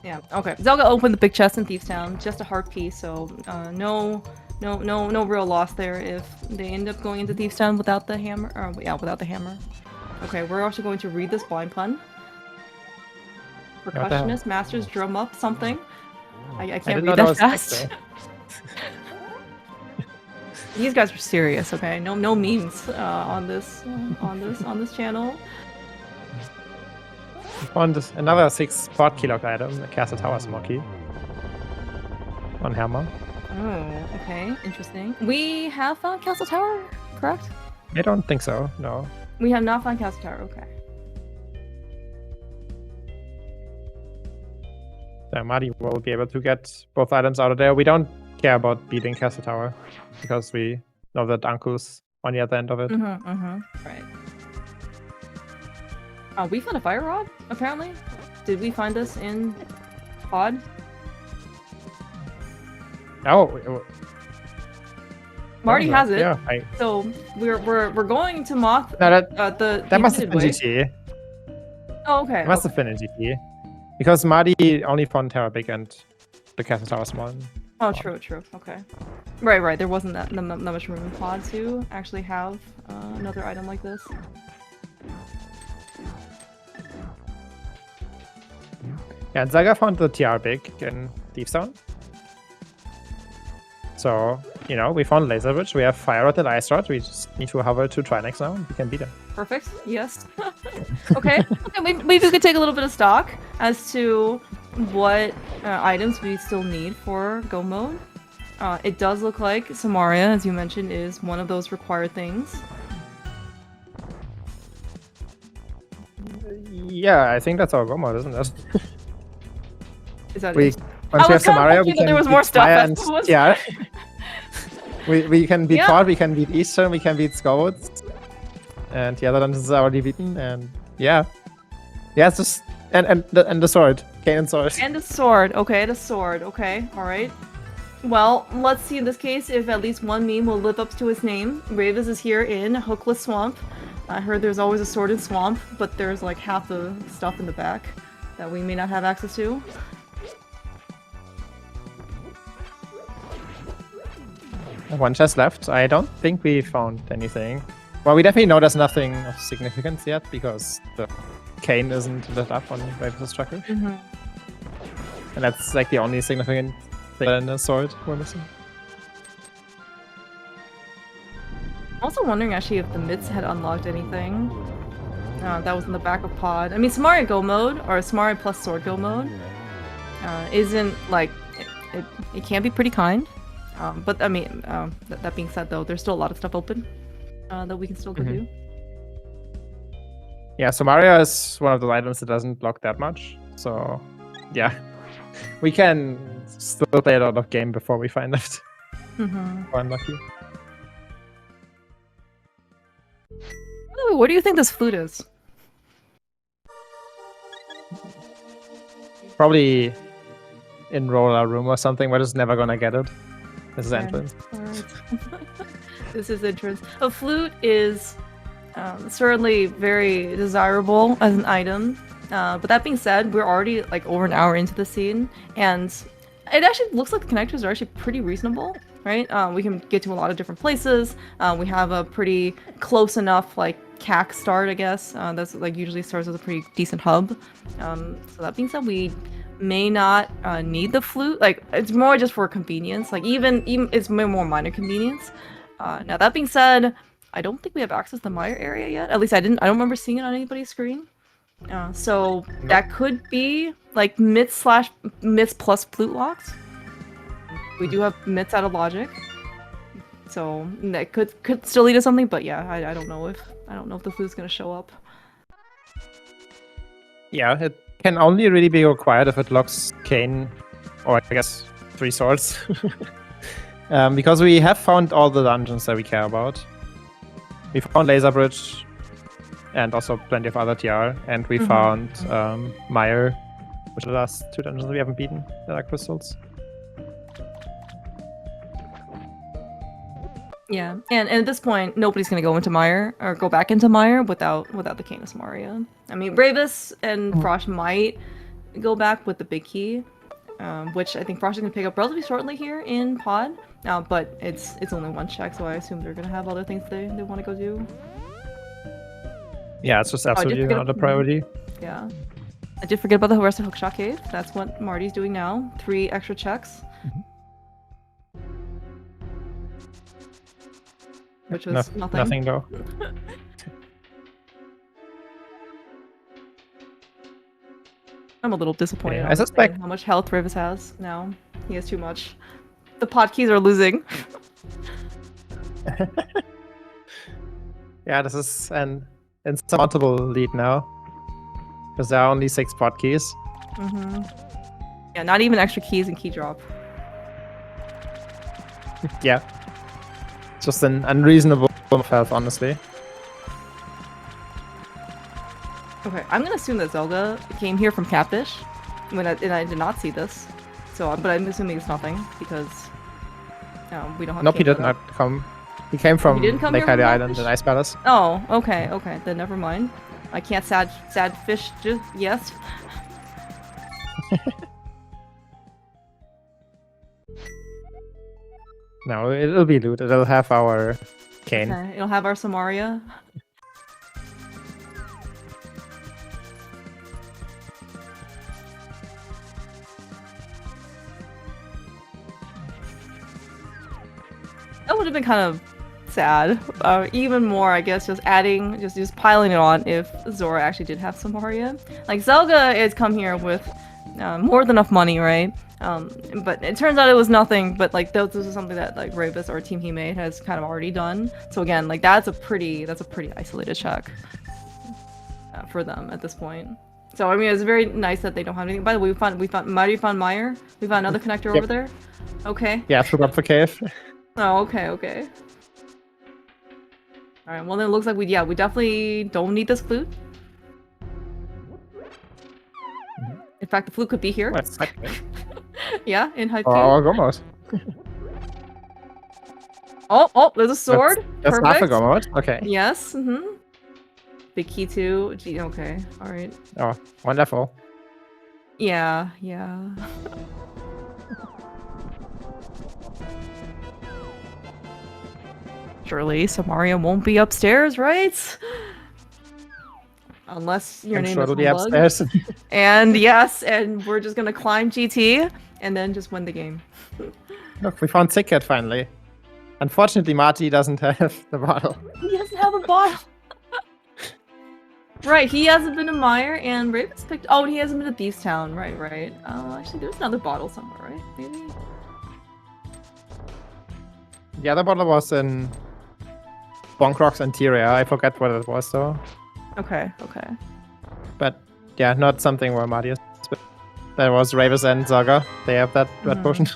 Yeah. Okay. Zelga opened the big chest in Thieves Town, just a heart piece, so no real loss there if they end up going into Thieves Town without the hammer. Without the hammer. Okay, we're also going to read this blind pun. Percussionist, masters, drum up something. I can't read that fast. These guys are serious, okay? No memes on this channel. We found another 6 pot key lock item, the Castle Tower small key. on Hime. Oh, okay, interesting. We have found Castle Tower, correct? I don't think so, no. We have not found Castle Tower, okay. So Marty will be able to get both items out of there. We don't care about beating Castle Tower because we know that Uncle's on the other end of it. Right. We found a fire rod, apparently. Did we find this in pod? Oh, Marty has it. Yeah, So we're going to moth no, that must have been GT. Oh, okay. It must have been in GT. Because Marty only found Terra big and the Castle Tower small. Oh, true. Okay. Right. There wasn't that much room in pod to actually have another item like this. Yeah, and Zaga found the TR big in Deep Zone. So, you know, we found Laser Bridge, we have Fire Rod and Ice Rod, we just need to hover to Trinex now, and we can beat them. Perfect, yes. Okay, maybe we could take a little bit of stock as to what items we still need for Go mode. It does look like Samaria, as you mentioned, is one of those required things. Yeah, I think that's our Go mode, isn't it? Is that once we have Samaria, we can there was more stuff. And, yeah. we can beat Pod, we can beat Eastern, we can beat Scouts. And the other dungeons are already beaten, and yeah. Yeah, it's just... And the sword. Kane's sword. And the sword. Okay, the sword. Okay, alright. Well, let's see in this case if at least one meme will live up to his name. Ravis is here in Hookless Swamp. I heard there's always a sword in Swamp, but there's like half the stuff in the back that we may not have access to. One chest left. I don't think we found anything. Well, we definitely know there's nothing of significance yet because the cane isn't lit up on Ravis' tracker. And that's like the only significant thing in the sword we're missing. I'm also wondering actually if the mids had unlocked anything that was in the back of pod. I mean, Samaria Go mode, or Samaria plus Sword Go mode, isn't like... It can be pretty kind. But I mean, that being said though, there's still a lot of stuff open that we can still go do. Yeah, Samaria is one of those items that doesn't block that much. So, yeah. We can still play a lot of game before we find it. We're unlucky. What do you think this flute is? Probably in roller room or something. We're just never gonna get it. This is entrance. Right. This is entrance. A flute is certainly very desirable as an item. But that being said, we're already like over an hour into the scene, and it actually looks like the connectors are actually pretty reasonable, right? We can get to a lot of different places. We have a pretty close enough like CAC start, I guess. That's like usually starts with a pretty decent hub. So that being said, we may not need the flute. Like it's more just for convenience. Like even it's more minor convenience. Now that being said, I don't think we have access to the Mire area yet. At least I don't remember seeing it on anybody's screen. So that could be like myths plus flute locks. We do have myths out of logic, so that could still lead to something. But yeah, I don't know if the flute's gonna show up. Yeah, it can only really be required if it locks Kane, or I guess 3 swords. Because we have found all the dungeons that we care about. We found Laser Bridge, and also plenty of other TR, and we found Mire, which are the last 2 dungeons we haven't beaten that are crystals. Yeah, and at this point, nobody's gonna go into Mire or go back into Mire without the Canis Maria. I mean, Bravis and Frosh might go back with the big key, which I think Frosh is gonna pick up relatively shortly here in Pod. But it's only 1 check, so I assume they're gonna have other things they want to go do. Yeah, it's just absolutely not a priority. Yeah, I did forget about the rest of Hookshot Cave. That's what Marty's doing now. 3 extra checks. Which was nothing. Nothing though. I'm a little disappointed. Yeah, I suspect how much health Rivers has now. He has too much. The pod keys are losing. Yeah, this is an insurmountable lead now. Because there are only 6 pod keys. Yeah, not even extra keys and key drop. Yeah. Just an unreasonable amount of health, honestly. Okay, I'm gonna assume that Zelda came here from Catfish, and I did not see this. So, but I'm assuming it's nothing because we don't have. Nope, he did Kanto. not come. He came from didn't come Lake here from Hylia Island Catfish? and Ice Palace. Oh, okay, then never mind. I can't sad fish just yes. No, it'll be loot. It'll have our cane. Okay, it'll have our Samaria. That would have been kind of sad. Even more, I guess, just piling it on if Zora actually did have Samaria. Like, Zelga has come here with more than enough money, right? But it turns out it was nothing, but like this is something that like Rebus or Team Hime has kind of already done. So again, like that's a pretty isolated check for them at this point. So I mean, it's very nice that they don't have anything. By the way, we found Meyer. We found another connector over there. Okay. Yeah, through up the cave. Oh, okay. Alright, well then it looks like we definitely don't need this flute. In fact, the flute could be here. What's that? Yeah, in Hype Oh, almost. Oh, there's a sword. That's Perfect. half a go mode. Okay. Yes, Big key too. Gee, okay, alright. Oh, wonderful. Yeah. Surely Samaria won't be upstairs, right? Unless your name is Humbug. Upstairs. And yes, and we're just gonna climb GT and then just win the game. Look, we found Ticket finally. Unfortunately, Marty doesn't have the bottle. He doesn't have a bottle. Right, he hasn't been to Meyer and Raven's picked. Oh, and he hasn't been to Beasttown. Right. Oh, actually, there's another bottle somewhere, right? Maybe. The other bottle was in Bonkrok's interior. I forget what it was though. Okay. But yeah, not something where Marty is. But there was Ravis and Zaga. They have that red potion.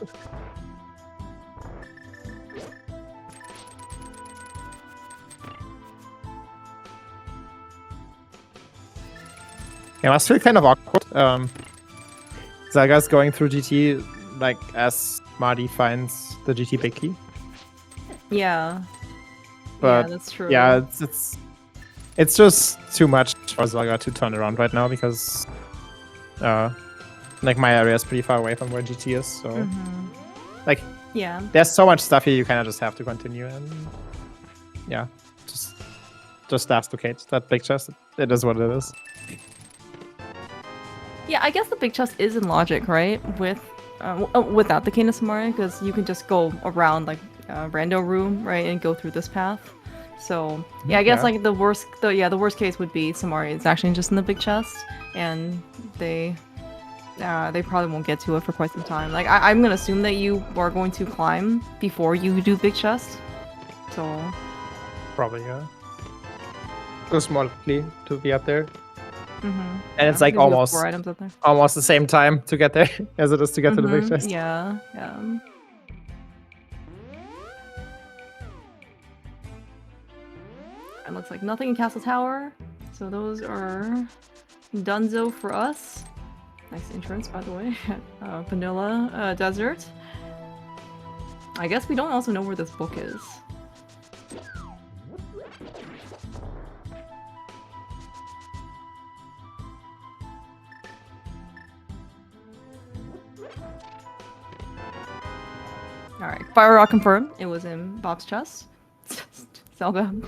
It must feel kind of awkward. Zaga's going through GT like as Marty finds the GT big key. Yeah. But yeah, that's true. yeah, it's just too much for Zaga to turn around right now because like my area is pretty far away from where GT is, so like yeah, there's so much stuff here you kind of just have to continue and yeah, just duplicate that big chest. It is what it is. Yeah, I guess the big chest is in logic, right? With without the Cane of Samaria, because you can just go around like rando room, right, and go through this path. So yeah, I guess like the worst case would be Samaria is actually just in the big chest, and they probably won't get to it for quite some time. Like I'm gonna assume that you are going to climb before you do big chest. So probably goes more likely to be up there. And it's Yeah, like maybe almost 4 items up there. almost the same time to get there as it is to get to the big chest. Yeah. It looks like nothing in Castle Tower, so those are donezo for us. Nice entrance, by the way. Vanilla Desert. I guess we don't also know where this book is. Alright, Fire Rock confirmed. It was in Bob's chest. Zelga.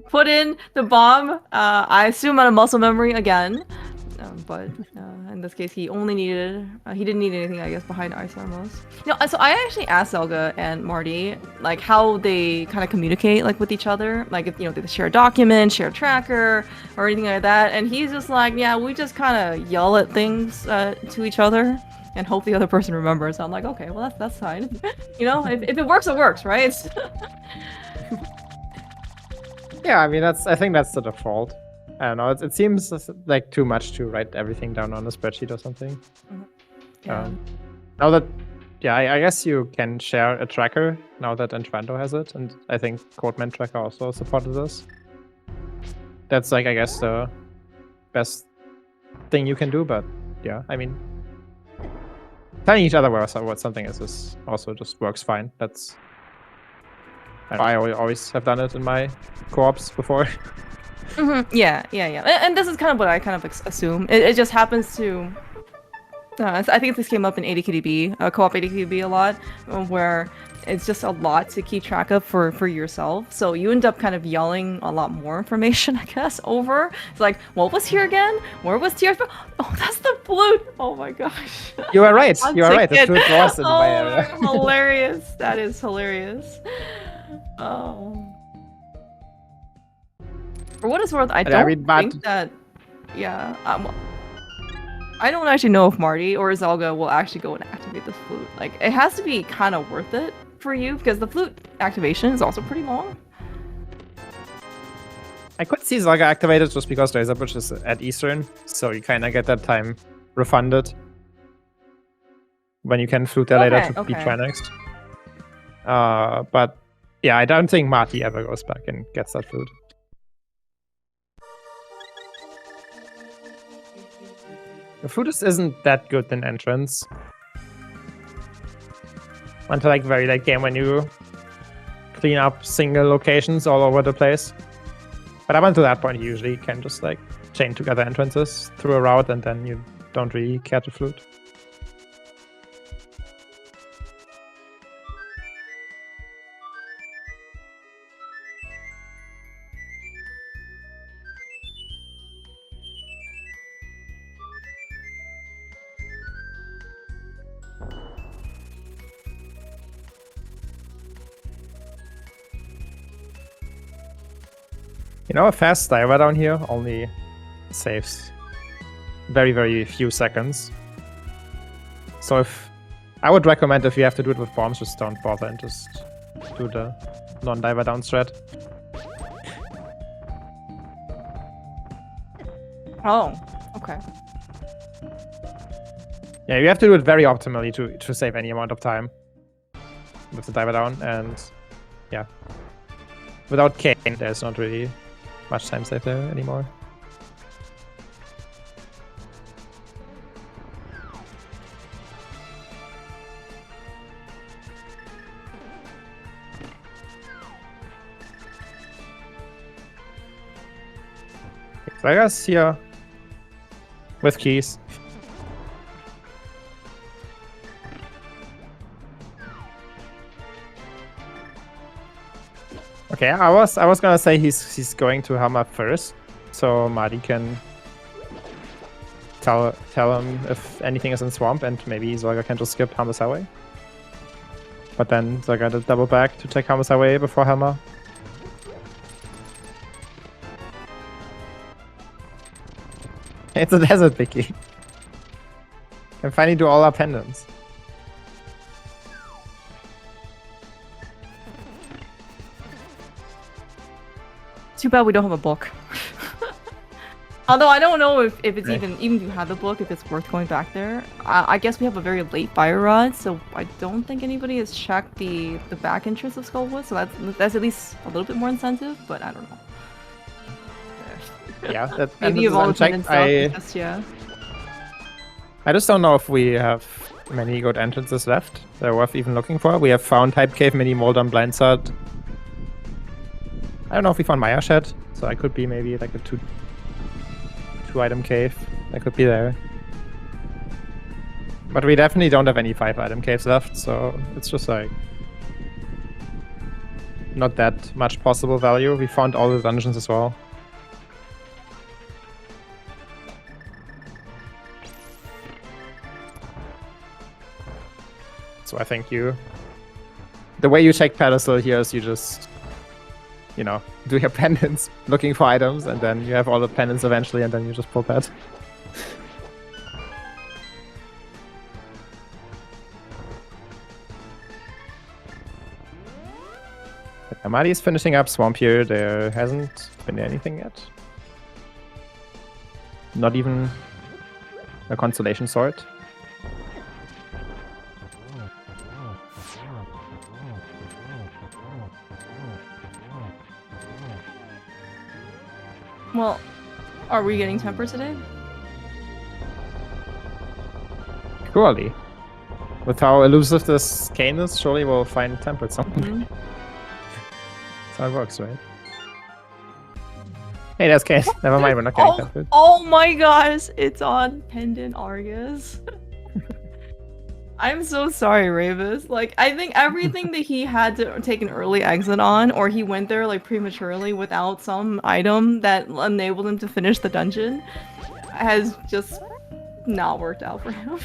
Put in the bomb, I assume out of muscle memory again. But in this case, he only needed, he didn't need anything, I guess, behind Ice Armos. You know, so I actually asked Zelga and Marty, like, how they kind of communicate, like, with each other. Like, if, you know, they share a document, share a tracker, or anything like that. And he's just like, yeah, we just kind of yell at things to each other. and hope the other person remembers. I'm like, okay, well that's fine. You know, if it works, it works, right? Yeah, I mean I think that's the default. I don't know. It seems like too much to write everything down on a spreadsheet or something. Yeah. Now that, yeah, I guess you can share a tracker now that Entrando has it, and I think Codeman Tracker also supported this. That's like, I guess, the best thing you can do, but yeah, I mean, telling each other what something is also just works fine. That's, I always have done it in my co-ops before. Yeah. And this is kind of what I kind of assume. It just happens to. I think this came up in ADKDB, co-op ADKDB a lot, where it's just a lot to keep track of for yourself. So you end up kind of yelling a lot more information, I guess, over. It's like, what was here again? Where was tears? Oh, that's the flute! Oh my gosh. You are right. You are right. The flute was in my area. Hilarious. That is hilarious. Oh. For what it's worth, I don't think that. Yeah. I don't actually know if Marty or Zelga will actually go and activate the flute. Like, it has to be kind of worth it for you because the flute activation is also pretty long. I could see Zelga activated just because Razorbush is at Eastern, so you kind of get that time refunded when you can flute there later to be try next. But yeah, I don't think Marty ever goes back and gets that flute. The flute isn't that good in entrance. Until like very late game when you clean up single locations all over the place. But up until that point, you usually can just like chain together entrances through a route, and then you don't really care to flute. You know, a fast diver down here only saves very, very few seconds. So if I would recommend if you have to do it with bombs, just don't bother and just do the non-diver down strat. Oh, okay. Yeah, you have to do it very optimally to save any amount of time with the diver down, and yeah. Without Kane, there's not really much time saved there anymore. So I guess here with keys. Okay, I was gonna say he's going to Hime first, so Marty can tell him if anything is in swamp, and maybe Zelga can just skip Hime's highway. But then Zelga did double back to take Hime's highway before Hime. It's a desert, Vicky. Can finally do all our pendants. Too bad we don't have a book. Although I don't know if it's even if you have the book, if it's worth going back there. I guess we have a very late fire rod, so I don't think anybody has checked the back entrance of Skullwood, so that's at least a little bit more incentive, but I don't know. Yeah, that maybe you've all checked. I just don't know if we have many good entrances left that are worth even looking for. We have found Type Cave, Mini Mold on Blindside. I don't know if we found Maya Shed, so I could be maybe like a two item cave. That could be there. But we definitely don't have any 5 item caves left, so it's just like not that much possible value. We found all the dungeons as well. So I think the way you check pedestal here is you just, you know, do your pendants looking for items, and then you have all the pendants eventually, and then you just pull that. Amadi is finishing up Swamp here. There hasn't been anything yet. Not even a consolation sword. Well, are we getting temper today? Surely. With how elusive this cane is, surely we'll find tempered something. That's how it works, right? Hey, that's cane. Never mind, we're not getting tempered. Oh my gosh, it's on Pendant Argus. I'm so sorry, Ravis. Like, I think everything that he had to take an early exit on, or he went there like prematurely without some item that enabled him to finish the dungeon, has just not worked out for him.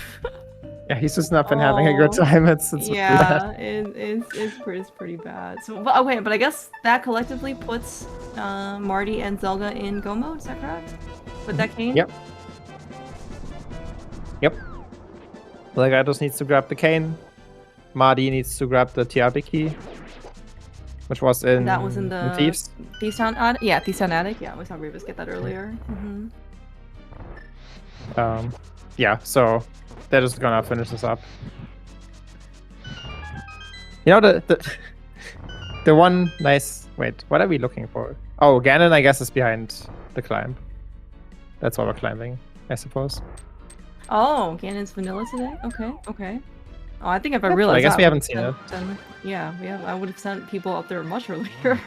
Yeah, he's just not been having a good time. It's yeah, it's pretty bad. So, but okay, but I guess that collectively puts Marty and Zelga in go mode. Is that correct? With that cane? Yep. Yep. Legatus needs to grab the cane. Marty needs to grab the TRB key, which was in. That was in the Thieves. Thieves Town Attic. Yeah, Thieves Town Attic. Yeah, we saw Revis get that earlier. Yeah. So they're just gonna finish this up. You know the one nice. Wait, what are we looking for? Oh, Ganon, I guess, is behind the climb. That's why we're climbing, I suppose. Oh, Ganon's vanilla today? Okay, okay. Oh, I think if I realized I guess that, we haven't seen it. Yeah, we have. I would have sent people up there much earlier.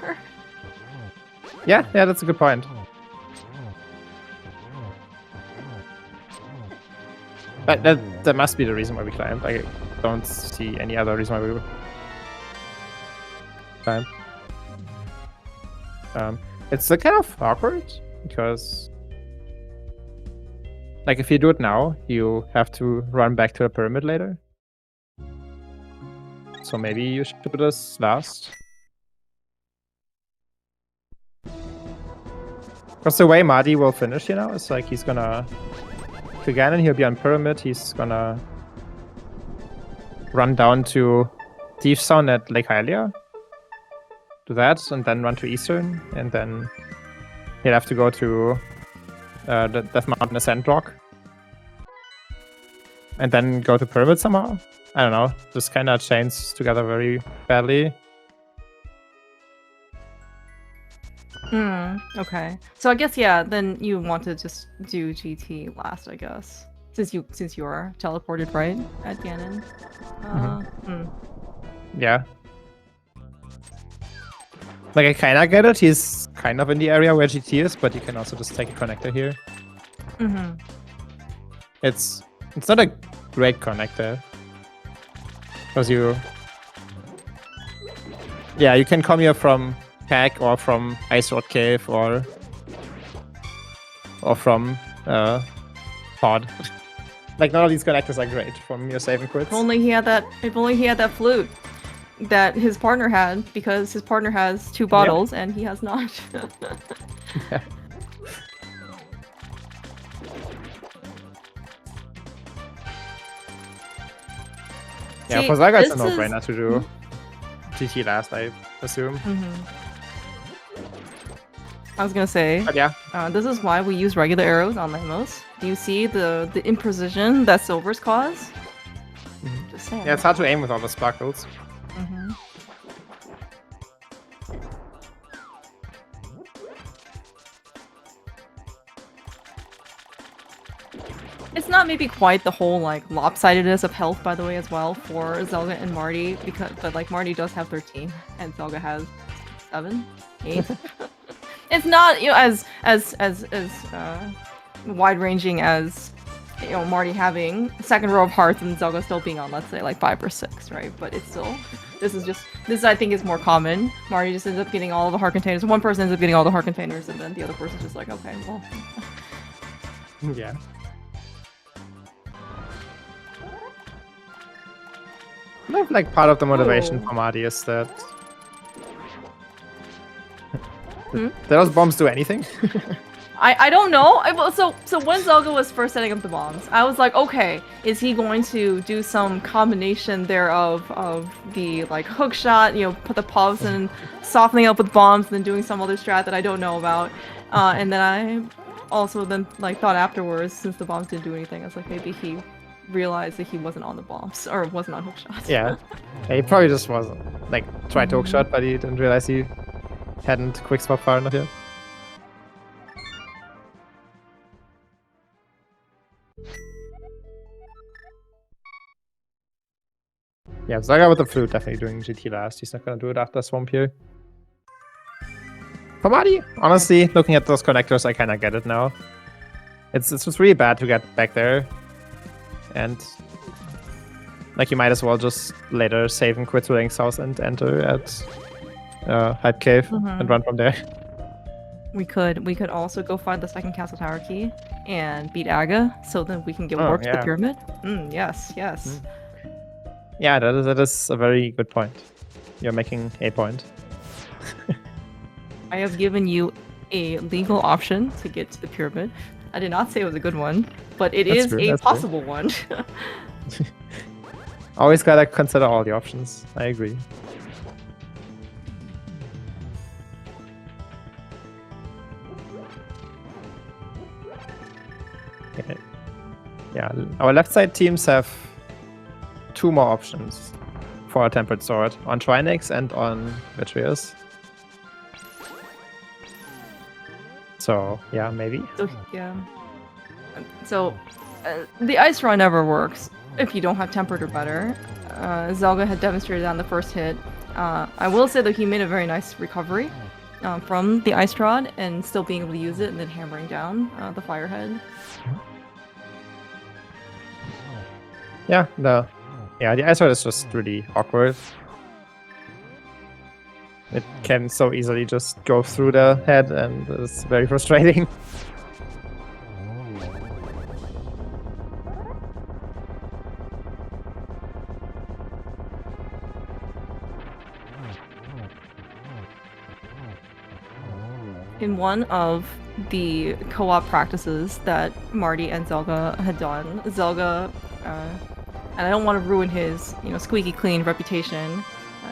Yeah, that's a good point. But that must be the reason why we climbed. I don't see any other reason why we would climb. It's kind of awkward because, like, if you do it now, you have to run back to the pyramid later. So maybe you should do this last. Because the way Marty will finish, you know, is like he's gonna to Ganon, he'll be on pyramid, he's gonna run down to Thieves Town at Lake Hylia. Do that, and then run to Eastern, and then he'll have to go to the Death Mountain Ascent Rock. And then go to Pyramid somehow? I don't know, this kinda chains together very badly. Okay. So I guess, yeah, then you want to just do GT last, I guess. Since you are teleported, right? At Ganon. Yeah. Like, I kinda get it, he's kind of in the area where GT is, but you can also just take a connector here. It's not a great connector. Because you can come here from Pack or from Ice Rod Cave or from Pod. Like, none of these connectors are great from your save and quits. If only he had that flute that his partner had, because his partner has 2 bottles and he has not. Yeah. Yeah, for Zaga it's a no-brainer to do GT last, I assume. I was gonna say, but yeah. This is why we use regular arrows on Lamos. Do you see the imprecision that silvers cause? Just saying. Yeah, it's hard to aim with all the sparkles. It's not maybe quite the whole like lopsidedness of health, by the way, as well for Zelga and Marty, but like Marty does have 13 and Zelga has 7, 8. It's not, you know, as wide ranging as, you know, Marty having second row of hearts and Zelga still being on, let's say, like 5 or 6, right? But it's still, this I think is more common. Marty just ends up getting all of the heart containers. One person ends up getting all the heart containers, and then the other person's just like, okay, well. Yeah. I love, like, part of the motivation for Marty is that do those bombs do anything? I don't know. So when Zelga was first setting up the bombs, I was like, okay, is he going to do some combination thereof of the like hook shot, you know, put the pulse and softening up with bombs, and then doing some other strat that I don't know about. And then I also then like thought afterwards, since the bombs didn't do anything, I was like, maybe he realized that he wasn't on the bombs or wasn't on hook shots. Yeah. He probably just wasn't like tried to hook shot, but he didn't realize he hadn't quick swap far enough yet. Yeah, Zaga with the flute definitely doing GT last. He's not gonna do it after Swamp here. For Marty, honestly, looking at those connectors, I kinda get it now. It's just really bad to get back there. And like you might as well just later save and quit to Link South and enter at Hype Cave and run from there. We could also go find the second castle tower key and beat Aga, so then we can get warp to the pyramid. Yes. Yeah, that is a very good point. You're making a point. I have given you a legal option to get to the pyramid. I did not say it was a good one, but that's a possible one. Always gotta consider all the options. I agree. Okay. Yeah, our left side teams have 2 more options for a Tempered Sword, on Trinix and on Vitreous. So, yeah, maybe. So, the Ice Rod never works if you don't have Tempered or better. Zelga had demonstrated on the first hit. I will say that he made a very nice recovery from the Ice Rod and still being able to use it and then hammering down the Firehead. Yeah, the Ice Rod is just really awkward. It can so easily just go through the head and it's very frustrating. In one of the co-op practices that Marty and Zelga had done, Zelga, and I don't want to ruin his, squeaky clean reputation,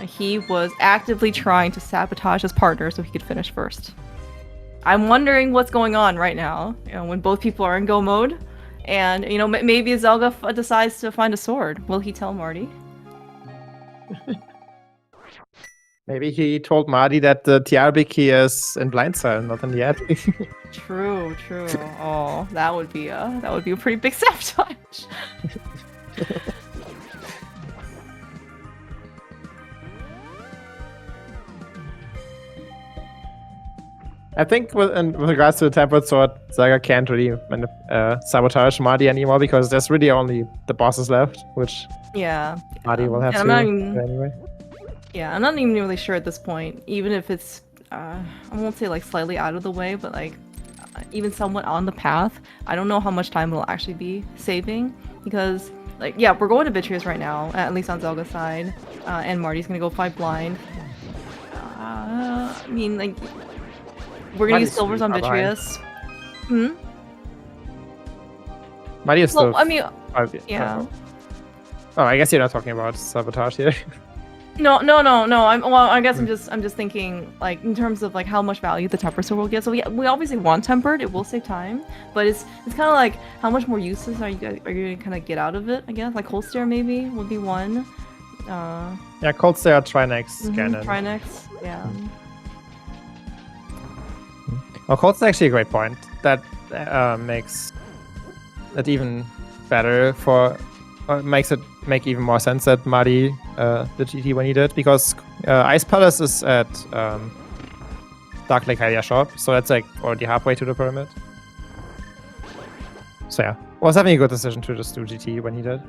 he was actively trying to sabotage his partner so he could finish first. I'm wondering what's going on right now, when both people are in go mode, and, maybe Zelga decides to find a sword. Will he tell Marty? Maybe he told Marty that the TRB key is in blindside, not in the ad. True. Oh, that would be a pretty big sabotage. I think with regards to the Tempered Sword, Zaga can't really sabotage Marty anymore because there's really only the bosses left, which Marty will have to anyway. Yeah, I'm not even really sure at this point, even if it's, I won't say like slightly out of the way, but like even somewhat on the path. I don't know how much time it'll actually be saving because, like, yeah, we're going to Vitreous right now, at least on Zelga's side, and Marty's gonna go fight blind. I mean, like, we're gonna use silvers on Vitreous. Marty is still. Well, I mean, yeah. Oh, I guess you're not talking about sabotage here. No. I guess I'm just thinking, like, in terms of like how much value the Tempered Sword will get. So we obviously want Tempered. It will save time, but it's kind of like how much more uses are you gonna kind of get out of it? I guess like Cold Stare maybe would be one. Yeah, Cold Stare, Trinix, Cannon. Trinix, yeah. Well, Cold Stare actually a great point. That makes it even better for. Makes it make even more sense that Marty the GT when he did, because Ice Palace is at Dark Lake Hylia shop, so that's like already halfway to the pyramid. So yeah, was having a good decision to just do GT when he did.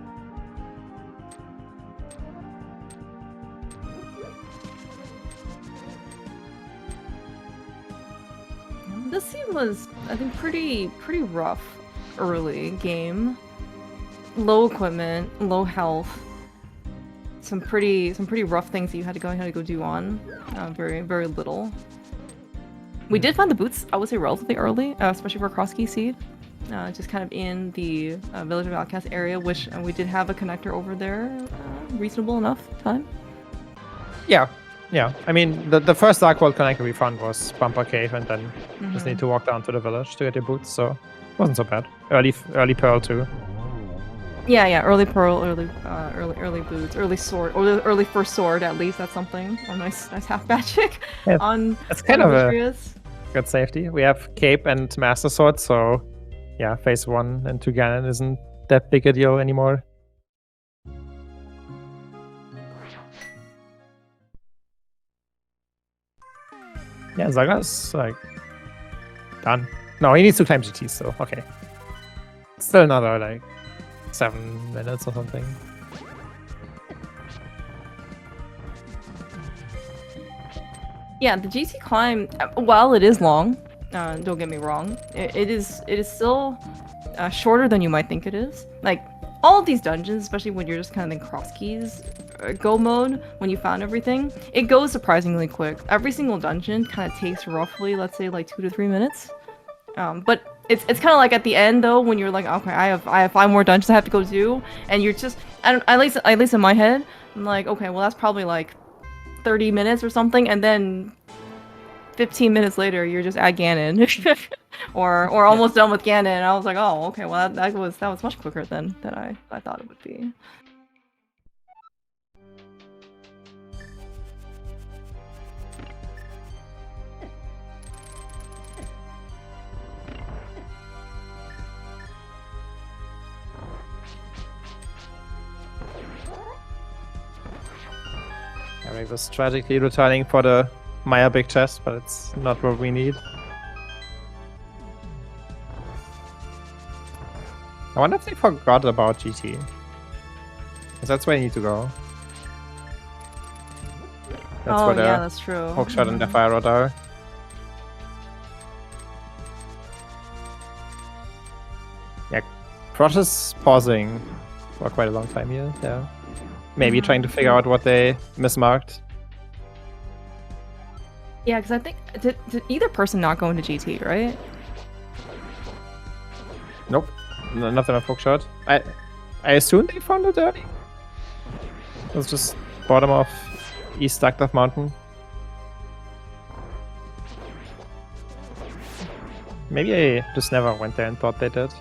This scene was, I think, pretty rough early game. Low equipment, low health. Some pretty rough things that you had to go do on. Very little. We did find the boots, I would say, relatively early, especially for Cross Key Seed. Just kind of in the Village of Outcast area, which we did have a connector over there, reasonable enough time. Yeah, yeah. I mean, the first Dark World connector we found was Bumper Cave, and then just need to walk down to the village to get your boots, so it wasn't so bad. Early Pearl too. Yeah, early Pearl, early boots, early sword, or the early first sword at least. That's something. Or nice half magic Yeah, on. That's kind of a good safety. We have Cape and Master Sword, so yeah, phase 1 and 2 Ganon isn't that big a deal anymore. Yeah, Zaga's like done. No, he needs to climb GT, so okay. Still another like 7 minutes or something. Yeah, the GT climb, while it is long, don't get me wrong, it is still shorter than you might think it is. Like, all of these dungeons, especially when you're just kind of in cross keys, go mode, when you found everything, it goes surprisingly quick. Every single dungeon kind of takes roughly, let's say, like 2 to 3 minutes. But it's kind of like at the end though, when you're like, okay, I have 5 more dungeons I have to go do, and you're just, at least in my head, I'm like, okay, well that's probably like 30 minutes or something, and then 15 minutes later you're just at Ganon, or almost done with Ganon, and I was like, oh, okay, well that was much quicker than I thought it would be. I was tragically returning for the Maya big chest, but it's not what we need. I wonder if they forgot about GT. Because that's where you need to go. That's where yeah, that's true. Hookshot and the Fire Rod are. Yeah, Crush is pausing for quite a long time here, yeah. Maybe trying to figure out what they mismarked. Yeah, because I think did either person not go into GT, right? Nope, nothing on Hookshot. I assume they found it early. It was just bottom of East Dagdath Mountain. Maybe I just never went there and thought they did.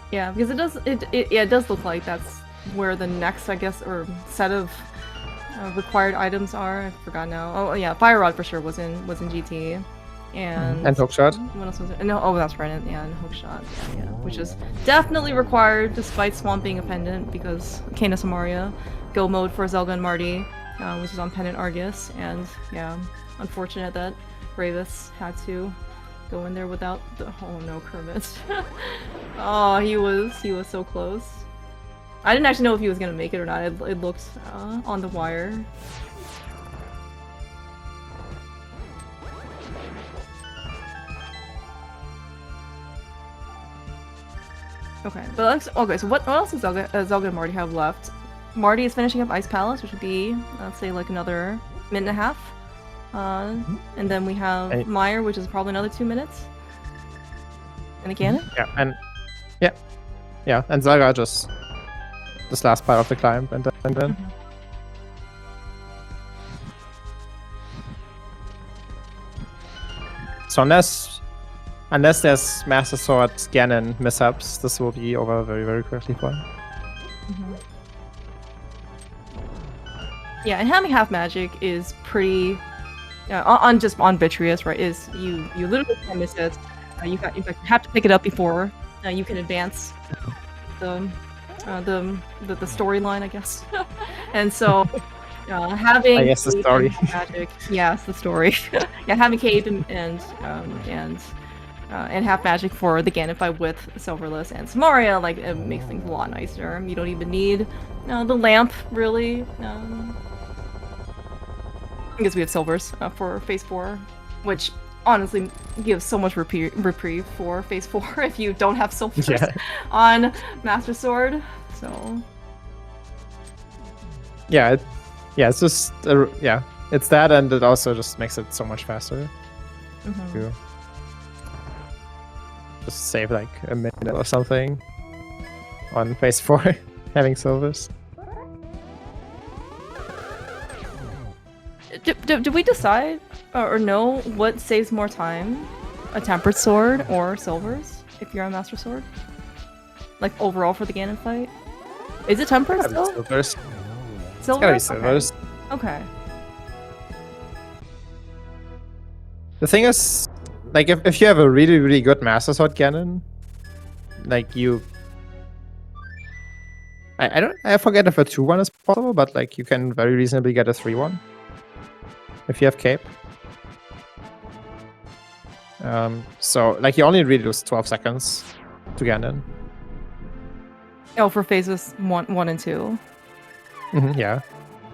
Yeah, because it does look like that's where the next, I guess, or set of required items are. I forgot now. Oh yeah, Fire Rod for sure was in GT, and Hookshot. What else was it? No, oh that's right, yeah, and Hookshot, yeah, which is definitely required despite Swamp being a pendant, because Kena Samaria go mode for Zelga and Marty, which is on pendant Argus, and yeah, unfortunate that Ravis had to go in there without the— oh no, Kermit. Oh, he was so close. I didn't actually know if he was gonna make it or not. It looked on the wire. Okay, but okay. So what else does Zelga and Marty have left? Marty is finishing up Ice Palace, which would be, let's say, like another minute and a half. And then we have Meyer, which is probably another 2 minutes. And again? Yeah, and Zaga just this last part of the climb, and then. So unless there's Master Sword Ganon mishaps, this will be over very, very quickly for him. Yeah, and having half magic is pretty on Vitreous, right? Is you literally can't miss it. You have to pick it up before you can advance the storyline, I guess. And so having I guess the story. Magic, yes, the story. Yeah, having Cape and half magic for the Ganon fight with Silverless and Samaria, like, it makes things a lot nicer. You don't even need the lamp, really. I guess we have Silvers for Phase 4, which honestly gives so much reprieve for Phase 4 if you don't have Silvers on Master Sword. So Yeah, it's just yeah, it's that, and it also just makes it so much faster. To just save like a minute or something on phase 4, having silvers. Did we decide or know what saves more time? A tempered sword or silvers if you're on Master Sword? Like overall for the Ganon fight? Is it tempered still? Silvers. Silvers? It's gotta be silvers. Okay. The thing is, like, if you have a really, really good Master Sword Ganon, like I forget if a 2-1 is possible, but like you can very reasonably get a 3-1 if you have Cape. So like you only really lose 12 seconds to Ganon. Oh, for phases 1 and 2. Yeah.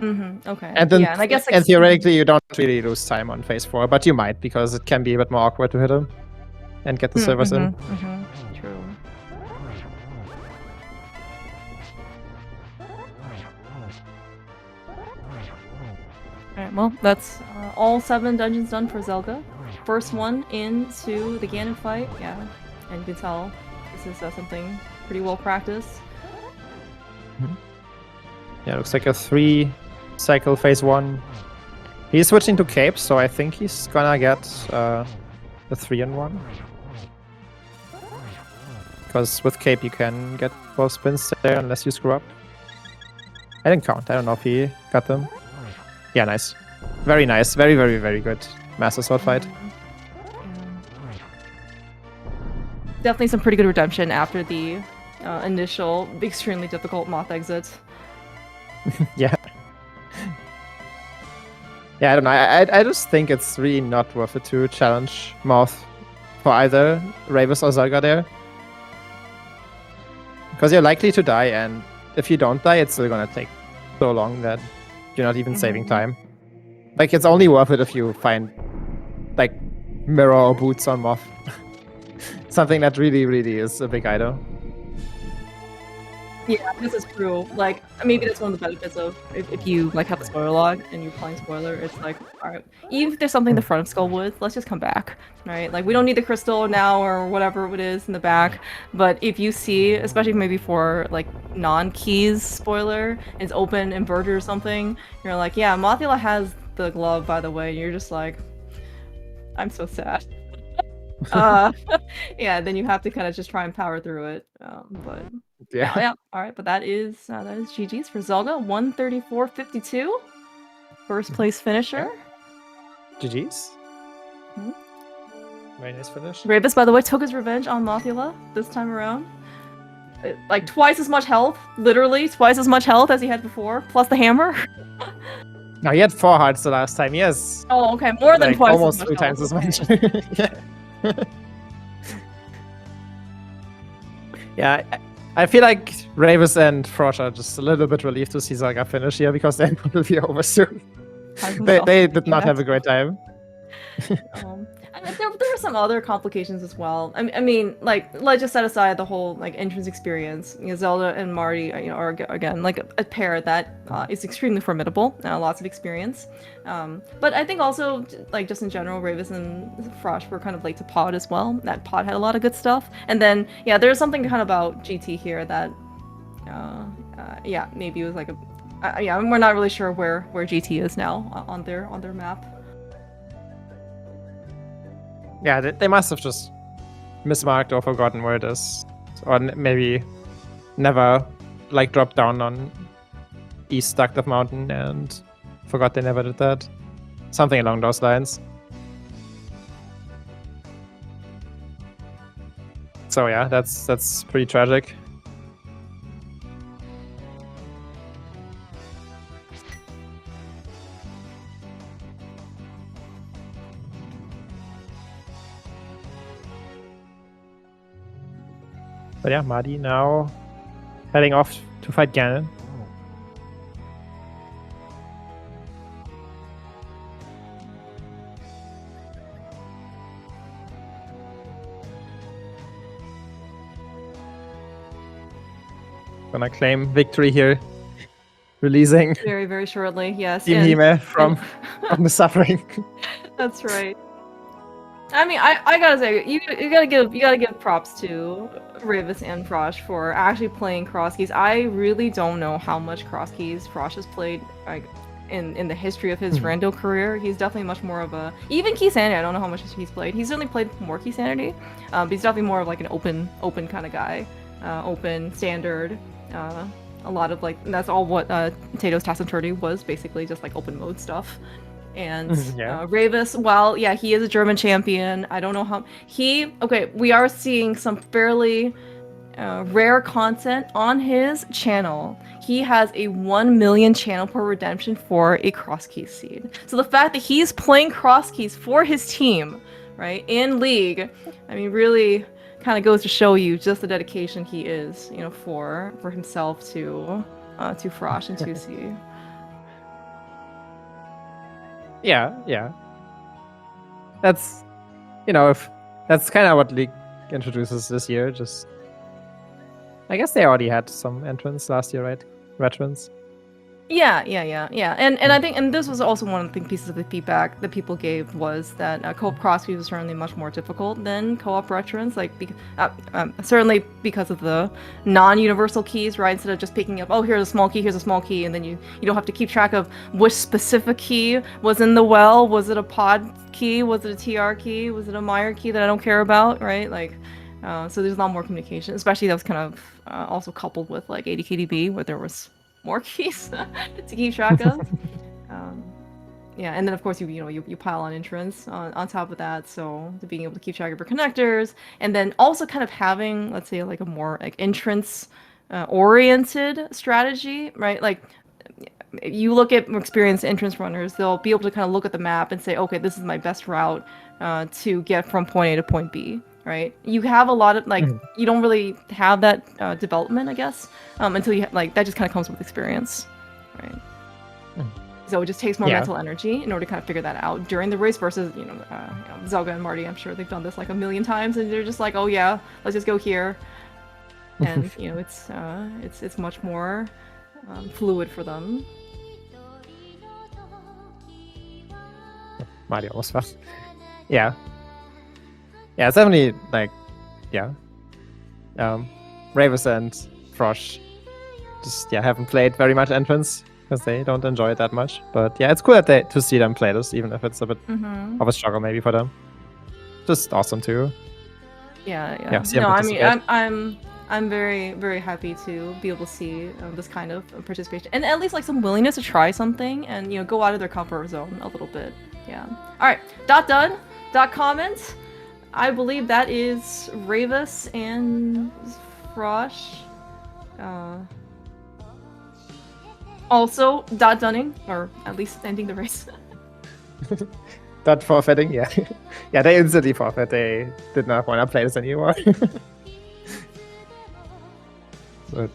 Okay. And then, yeah, and I guess like, and theoretically, you don't really lose time on phase 4, but you might because it can be a bit more awkward to hit him and get the silvers in. True. Alright, well, that's all 7 dungeons done for Zelda. First one into the Ganon fight, yeah. And you can tell this is something pretty well practiced. Yeah, looks like a 3-cycle phase 1. He's switching to Cape, so I think he's gonna get the 3-in-1. Because with Cape you can get both spins there unless you screw up. I didn't count, I don't know if he got them. Yeah, nice. Very nice. Very, very, very good Master Sword fight. Definitely some pretty good redemption after the initial, extremely difficult Moth exit. Yeah. Yeah, I don't know. I just think it's really not worth it to challenge Moth for either Ravis or Zelga there. Because you're likely to die, and if you don't die, it's still gonna take so long that you're not even saving time. Like, it's only worth it if you find, like, mirror or boots on Moth. Something that really, really is a big item. Yeah, this is true. Like, maybe that's one of the benefits of if you like have a spoiler log and you're playing spoiler, it's like, alright, even if there's something the front of Skull with, let's just come back, right? Like, we don't need the crystal now or whatever it is in the back, but if you see, especially maybe for like non-keys spoiler, it's open inverter or something, you're like, yeah, Mothula has the glove, by the way, and you're just like, I'm so sad. Yeah, then you have to kind of just try and power through it, but yeah. All right, but that is GG's for Zelda. 134.52, first place finisher. GG's. Very nice finish. Ravis, by the way, took his revenge on Mothula this time around. Like twice as much health, literally twice as much health as he had before, plus the hammer. No, he had 4 hearts the last time. Yes. Oh, okay, more than like, twice. Almost as 3 much times as much. Yeah. Yeah, I feel like Ravis and Frosh are just a little bit relieved to see Zelga finish here because then it will be over soon. They did not have a great time. And there were some other complications as well. I mean, like, let's just set aside the whole like entrance experience. You know, Zelda and Marty, you know, are again like a pair that is extremely formidable. Lots of experience. But I think also, like, just in general, Ravis and Frosh were kind of late to Pod as well. That Pod had a lot of good stuff. And then, yeah, there's something kind of about GT here that, yeah, maybe it was like a, yeah, we're not really sure where GT is now on their map. Yeah, they must have just mismarked or forgotten where it is. Or maybe never, like, dropped down on East Duckduff Mountain and forgot they never did that. Something along those lines. So yeah, that's pretty tragic. But yeah, Marty now heading off to fight Ganon. Gonna claim victory here releasing Very, very shortly, yes. Team Hime from the suffering. That's right. I mean, I gotta say, you gotta give props to Rivas and Frosh for actually playing cross keys. I really don't know how much cross keys Frosh has played, like in the history of his rando career. He's definitely much more of a even Key Sanity. I don't know how much he's played. He's certainly played more Key Sanity, but he's definitely more of like an open kind of guy, open standard. A lot of like that's all what Tato's Tassinturdi was basically, just like open mode stuff. And Ravis, well, yeah, he is a German champion. I don't know how okay, we are seeing some fairly rare content on his channel. He has a 1 million channel per redemption for a cross keys seed. So the fact that he's playing cross keys for his team, right, in League, I mean, really kind of goes to show you just the dedication he is, you know, for himself to Frosh and 2C. Yeah. That's, you know, if that's kind of what League introduces this year. Just, I guess they already had some entrants last year, right? Veterans. Yeah. And I think, and this was also one of the pieces of the feedback that people gave, was that co-op cross keys was certainly much more difficult than co-op veterans, like certainly because of the non-universal keys, right? Instead of just picking up, oh, here's a small key, and then you don't have to keep track of which specific key was in the well. Was it a pod key? Was it a TR key? Was it a Meyer key that I don't care about, right? Like, so there's a lot more communication, especially that was kind of also coupled with like ADKDB, where there was more keys to keep track of. Yeah, and then of course you pile on entrance on top of that, so being able to keep track of your connectors, and then also kind of having, let's say, like a more like entrance oriented strategy, right? Like you look at experienced entrance runners, they'll be able to kind of look at the map and say, okay, this is my best route to get from point A to point B. Right, you have a lot of like you don't really have that development, I guess, until you like that just kind of comes with experience, right? So it just takes more mental energy in order to kind of figure that out during the race versus Zelga and Marty. I'm sure they've done this like a million times, and they're just like, oh yeah, let's just go here, and it's much more fluid for them. Marty almost fast. Yeah, it's definitely like, Ravis and Frosh just haven't played very much entrance because they don't enjoy it that much. But yeah, it's cool to see them play this, even if it's a bit of a struggle maybe for them. Just awesome too. Yeah. No, I mean, I'm very, very happy to be able to see this kind of participation, and at least like some willingness to try something and go out of their comfort zone a little bit. Yeah. All right. Comment. I believe that is Ravis and Frosh. Also, Dunning, or at least ending the race. Forfeiting, yeah. Yeah, they instantly forfeit. They did not want to play this anymore. So,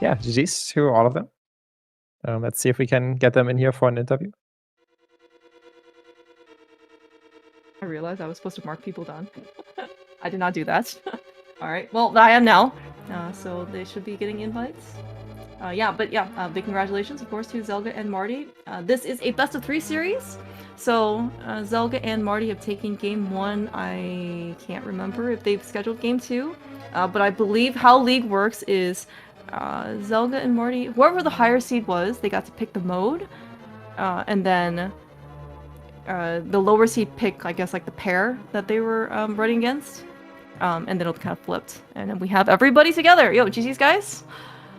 yeah, GG's to all of them. Let's see if we can get them in here for an interview. I realized I was supposed to mark people down. I did not do that. Alright, well, I am now. So they should be getting invites. Big congratulations, of course, to Zelga and Marty. This is a best of 3 series. So Zelga and Marty have taken game 1. I can't remember if they've scheduled game 2. But I believe how League works is Zelga and Marty, whoever the higher seed was, they got to pick the mode. And then the lower seed pick, I guess, like the pair that they were running against, and then it'll kind of flipped, and then we have everybody together. Yo, GG's guys.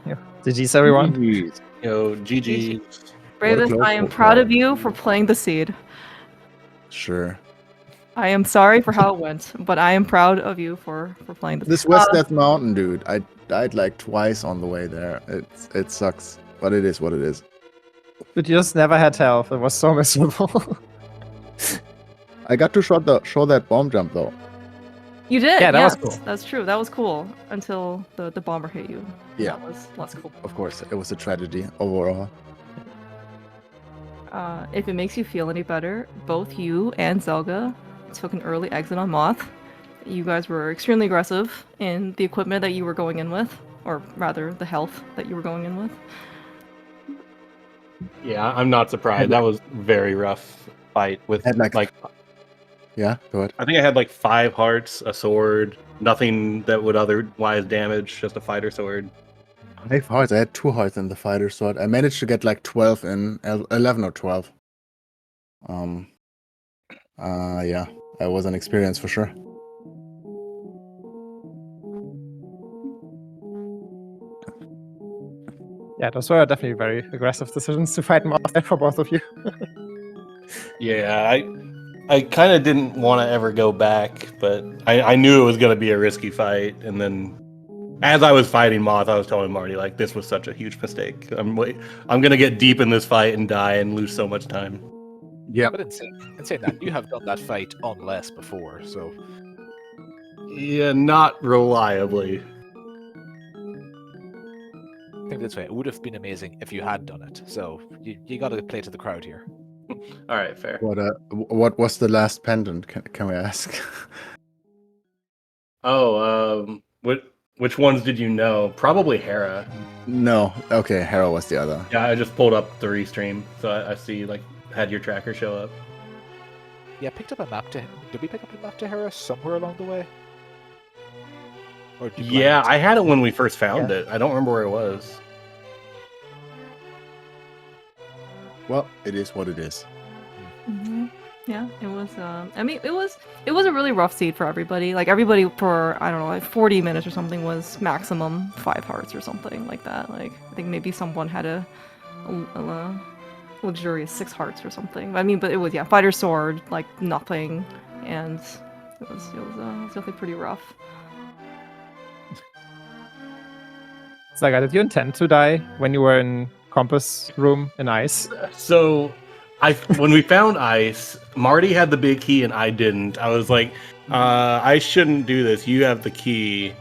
Yeah, GG's everyone. GG's. Yo, GG. Ravis, I am proud of you for playing the seed. Sure. I am sorry for how it went, but I am proud of you for playing the seed. This West Death Mountain, dude, I died like twice on the way there. It sucks, but it is what it is. But you just never had health. It was so miserable. I got to show that bomb jump though. You did? Yeah, that was cool. That's true. That was cool until the bomber hit you. Yeah. That was less cool. Of course, it was a tragedy overall. If it makes you feel any better, both you and Zelga took an early exit on Moth. You guys were extremely aggressive in the equipment that you were going in with. or rather the health that you were going in with. Yeah, I'm not surprised. That was very rough fight with Had like yeah, go ahead. I think I had like 5 hearts, a sword, nothing that would otherwise damage, just a fighter sword. 5 hearts. I had 2 hearts in the fighter sword. I managed to get like 12 in 11 or 12. Yeah, that was an experience for sure. Yeah, those were definitely very aggressive decisions to fight Moth there for both of you. Yeah, I kind of didn't want to ever go back, but I knew it was going to be a risky fight. And then as I was fighting Moth, I was telling Marty, like, this was such a huge mistake. I'm going to get deep in this fight and die and lose so much time. Yeah. But in saying that, you have done that fight on less before, so Yeah, not reliably. think this way, it would have been amazing if you had done it. So you got to play to the crowd here. All right, fair. What was the last pendant? Can we ask? Oh, which ones did you know? Probably Hera. No. Okay, Hera was the other. Yeah, I just pulled up the restream, so I see, like, had your tracker show up. Yeah, picked up a map to. Did we pick up a map to Hera somewhere along the way? Or did you Yeah, plan I had it when we first found it. I don't remember where it was. Well, it is what it is. Mm-hmm. Yeah, it was. I mean, it was a really rough seed for everybody. Like everybody for I don't know, like 40 minutes or something was maximum 5 hearts or something like that. Like I think maybe someone had a luxurious 6 hearts or something. I mean, but it was fighter sword like nothing, and it was definitely pretty rough. So, did you intend to die when you were in Compass room in ice? So, when we found ice, Marty had the big key and I didn't. I was like, I shouldn't do this. You have the key.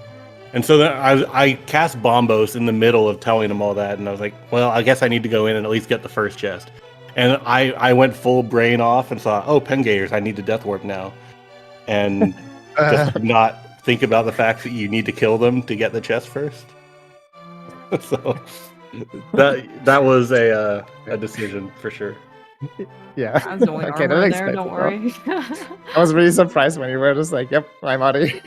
And so then I cast Bombos in the middle of telling him all that, and I was like, well, I guess I need to go in and at least get the first chest. And I went full brain off and thought, oh, Pengaters, I need to Death Warp now. And just did not think about the fact that you need to kill them to get the chest first. So that was a decision for sure. Yeah. I was the only Okay, armor that in makes there. sense. Don't worry. I was really surprised when you were just like, "Yep, I'm Marty."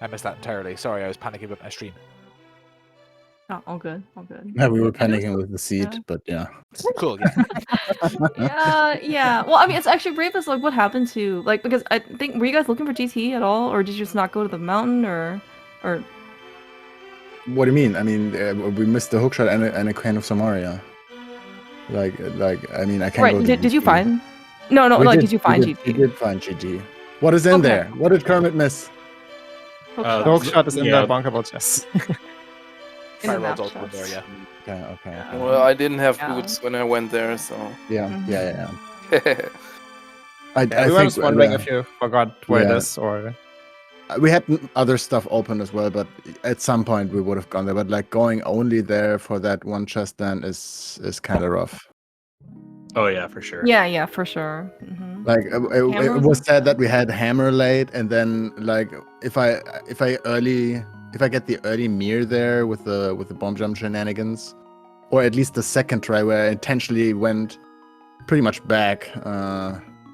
I missed that entirely. Sorry, I was panicking about my stream. Oh, all good, all good. Yeah, we were panicking with the seed, Yeah. but yeah. Cool, yeah. Yeah. Well, I mean, it's actually brave as like what happened to like because I think were you guys looking for GT at all, or did you just not go to the mountain, or? What do you mean? I mean, we missed the hookshot and a Queen of Samaria. Like I mean, I can't go. Right? To Did you GT. find? No. Like, did you find we GT? We did find GT. What is in Okay. there? What did Kermit miss? The hookshot is in Yeah. the bunkable chest. In the Fire map rod's open chest. there, yeah. Okay. Well, I didn't have Yeah. boots when I went there, so. Yeah. Mhm. I We were think just wondering if you forgot where it is, or we had other stuff open as well, but at some point we would have gone there. But like going only there for that one chest then is kind of rough. Oh yeah, for sure. Yeah, for sure. Mm-hmm. Like it Hammers was and said that stuff? we had hammer late, and then like if I get the early mirror there with the bomb jump shenanigans, or at least the second try where I intentionally went pretty much back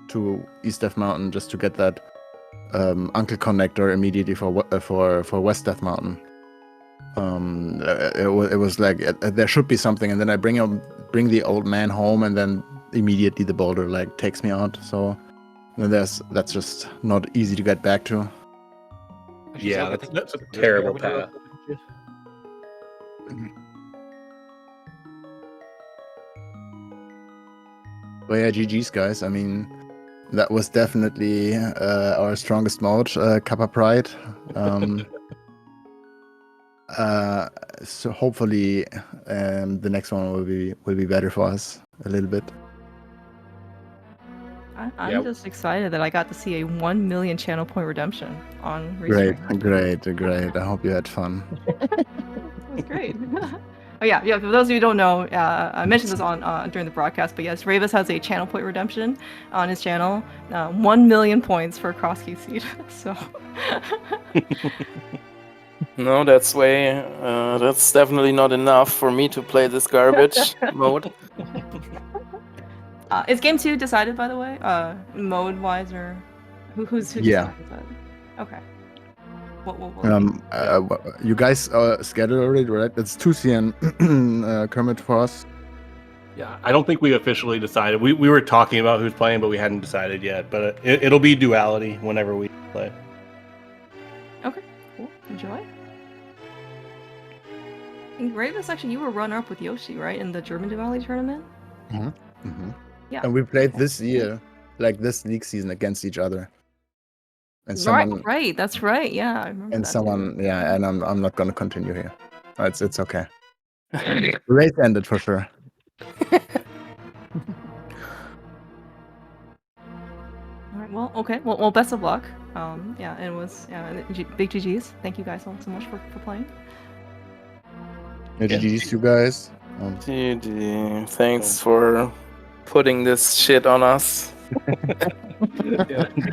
to East Death Mountain just to get that Uncle Connector immediately for West Death Mountain. It was like there should be something, and then I bring the old man home, and then immediately the boulder like takes me out. So that's just not easy to get back to. Actually, Yeah, Zach, I think that's a you're terrible when you're path. But yeah, GG's guys. I mean, that was definitely our strongest mode, Kappa Pride. So hopefully the next one will be better for us a little bit. I'm Yep. just excited that I got to see a 1 million channel point redemption on Great. Restream. I hope you had fun. It was great. Oh yeah, yeah. For those of you who don't know, I mentioned this on during the broadcast, but yes, Ravis has a channel point redemption on his channel. 1 million points for cross key seed. So. No, that's way. That's definitely not enough for me to play this garbage mode. Is game 2 decided, by the way? Mode wise, or who's Yeah. decided that? Okay. What You guys scheduled already, right? It's 2 CN Kermit for us. Yeah, I don't think we officially decided. We were talking about who's playing, but we hadn't decided yet. But it'll be duality whenever we play. Okay, cool. Enjoy. And Ravis, actually, you were runner-up with Yoshi, right, in the German Duality tournament? Yeah. And we played this year, like this league season, against each other. And someone, Right, that's right. Yeah, I remember and that someone, too. yeah. And I'm not gonna continue here. It's okay. The race ended for sure. All right. Well, okay. Well, best of luck. Yeah, it was big GGs. Thank you guys all so much for playing. GG's, you guys. GG. Thanks for putting this shit on us.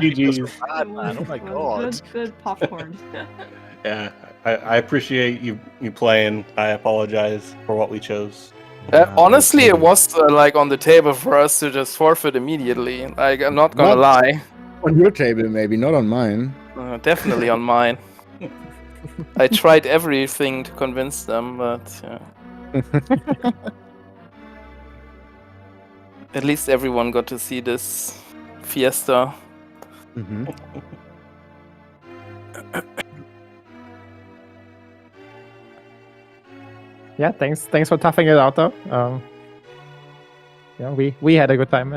GG's. Bad, man. Oh my It was god. good popcorn. Yeah, I appreciate you playing. I apologize for what we chose. Honestly, it was like on the table for us to just forfeit immediately. Like, I'm not gonna lie. On your table, maybe, not on mine. Definitely on mine. I tried everything to convince them, but yeah. At least everyone got to see this fiesta. Yeah, thanks for toughing it out, though. Yeah, we had a good time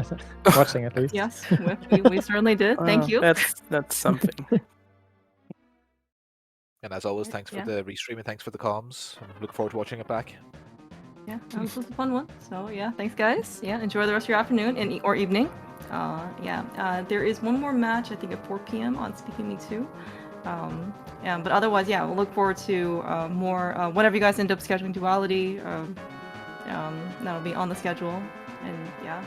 watching at least. Yes, we certainly did. Thank you. That's something. And as always, thanks for the restream and thanks for the comms. I look forward to watching it back. Yeah, that was a fun one. So yeah, thanks guys. Yeah, enjoy the rest of your afternoon or evening. There is one more match, I think at 4 p.m. on SpeedGaming 2. But otherwise, yeah, we'll look forward to more whenever you guys end up scheduling duality. That'll be on the schedule. And yeah,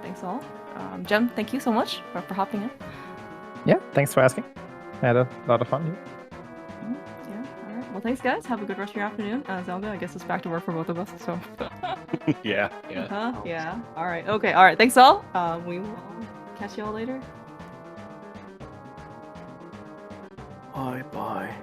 thanks all. Jem, thank you so much for hopping in. Yeah, thanks for asking. I had a lot of fun here. Yeah, all right. Well, thanks guys. Have a good rest of your afternoon. Zelda, I guess it's back to work for both of us. So. Yeah. Yeah. All right. Okay. All right. Thanks all. We will catch you all later. Bye.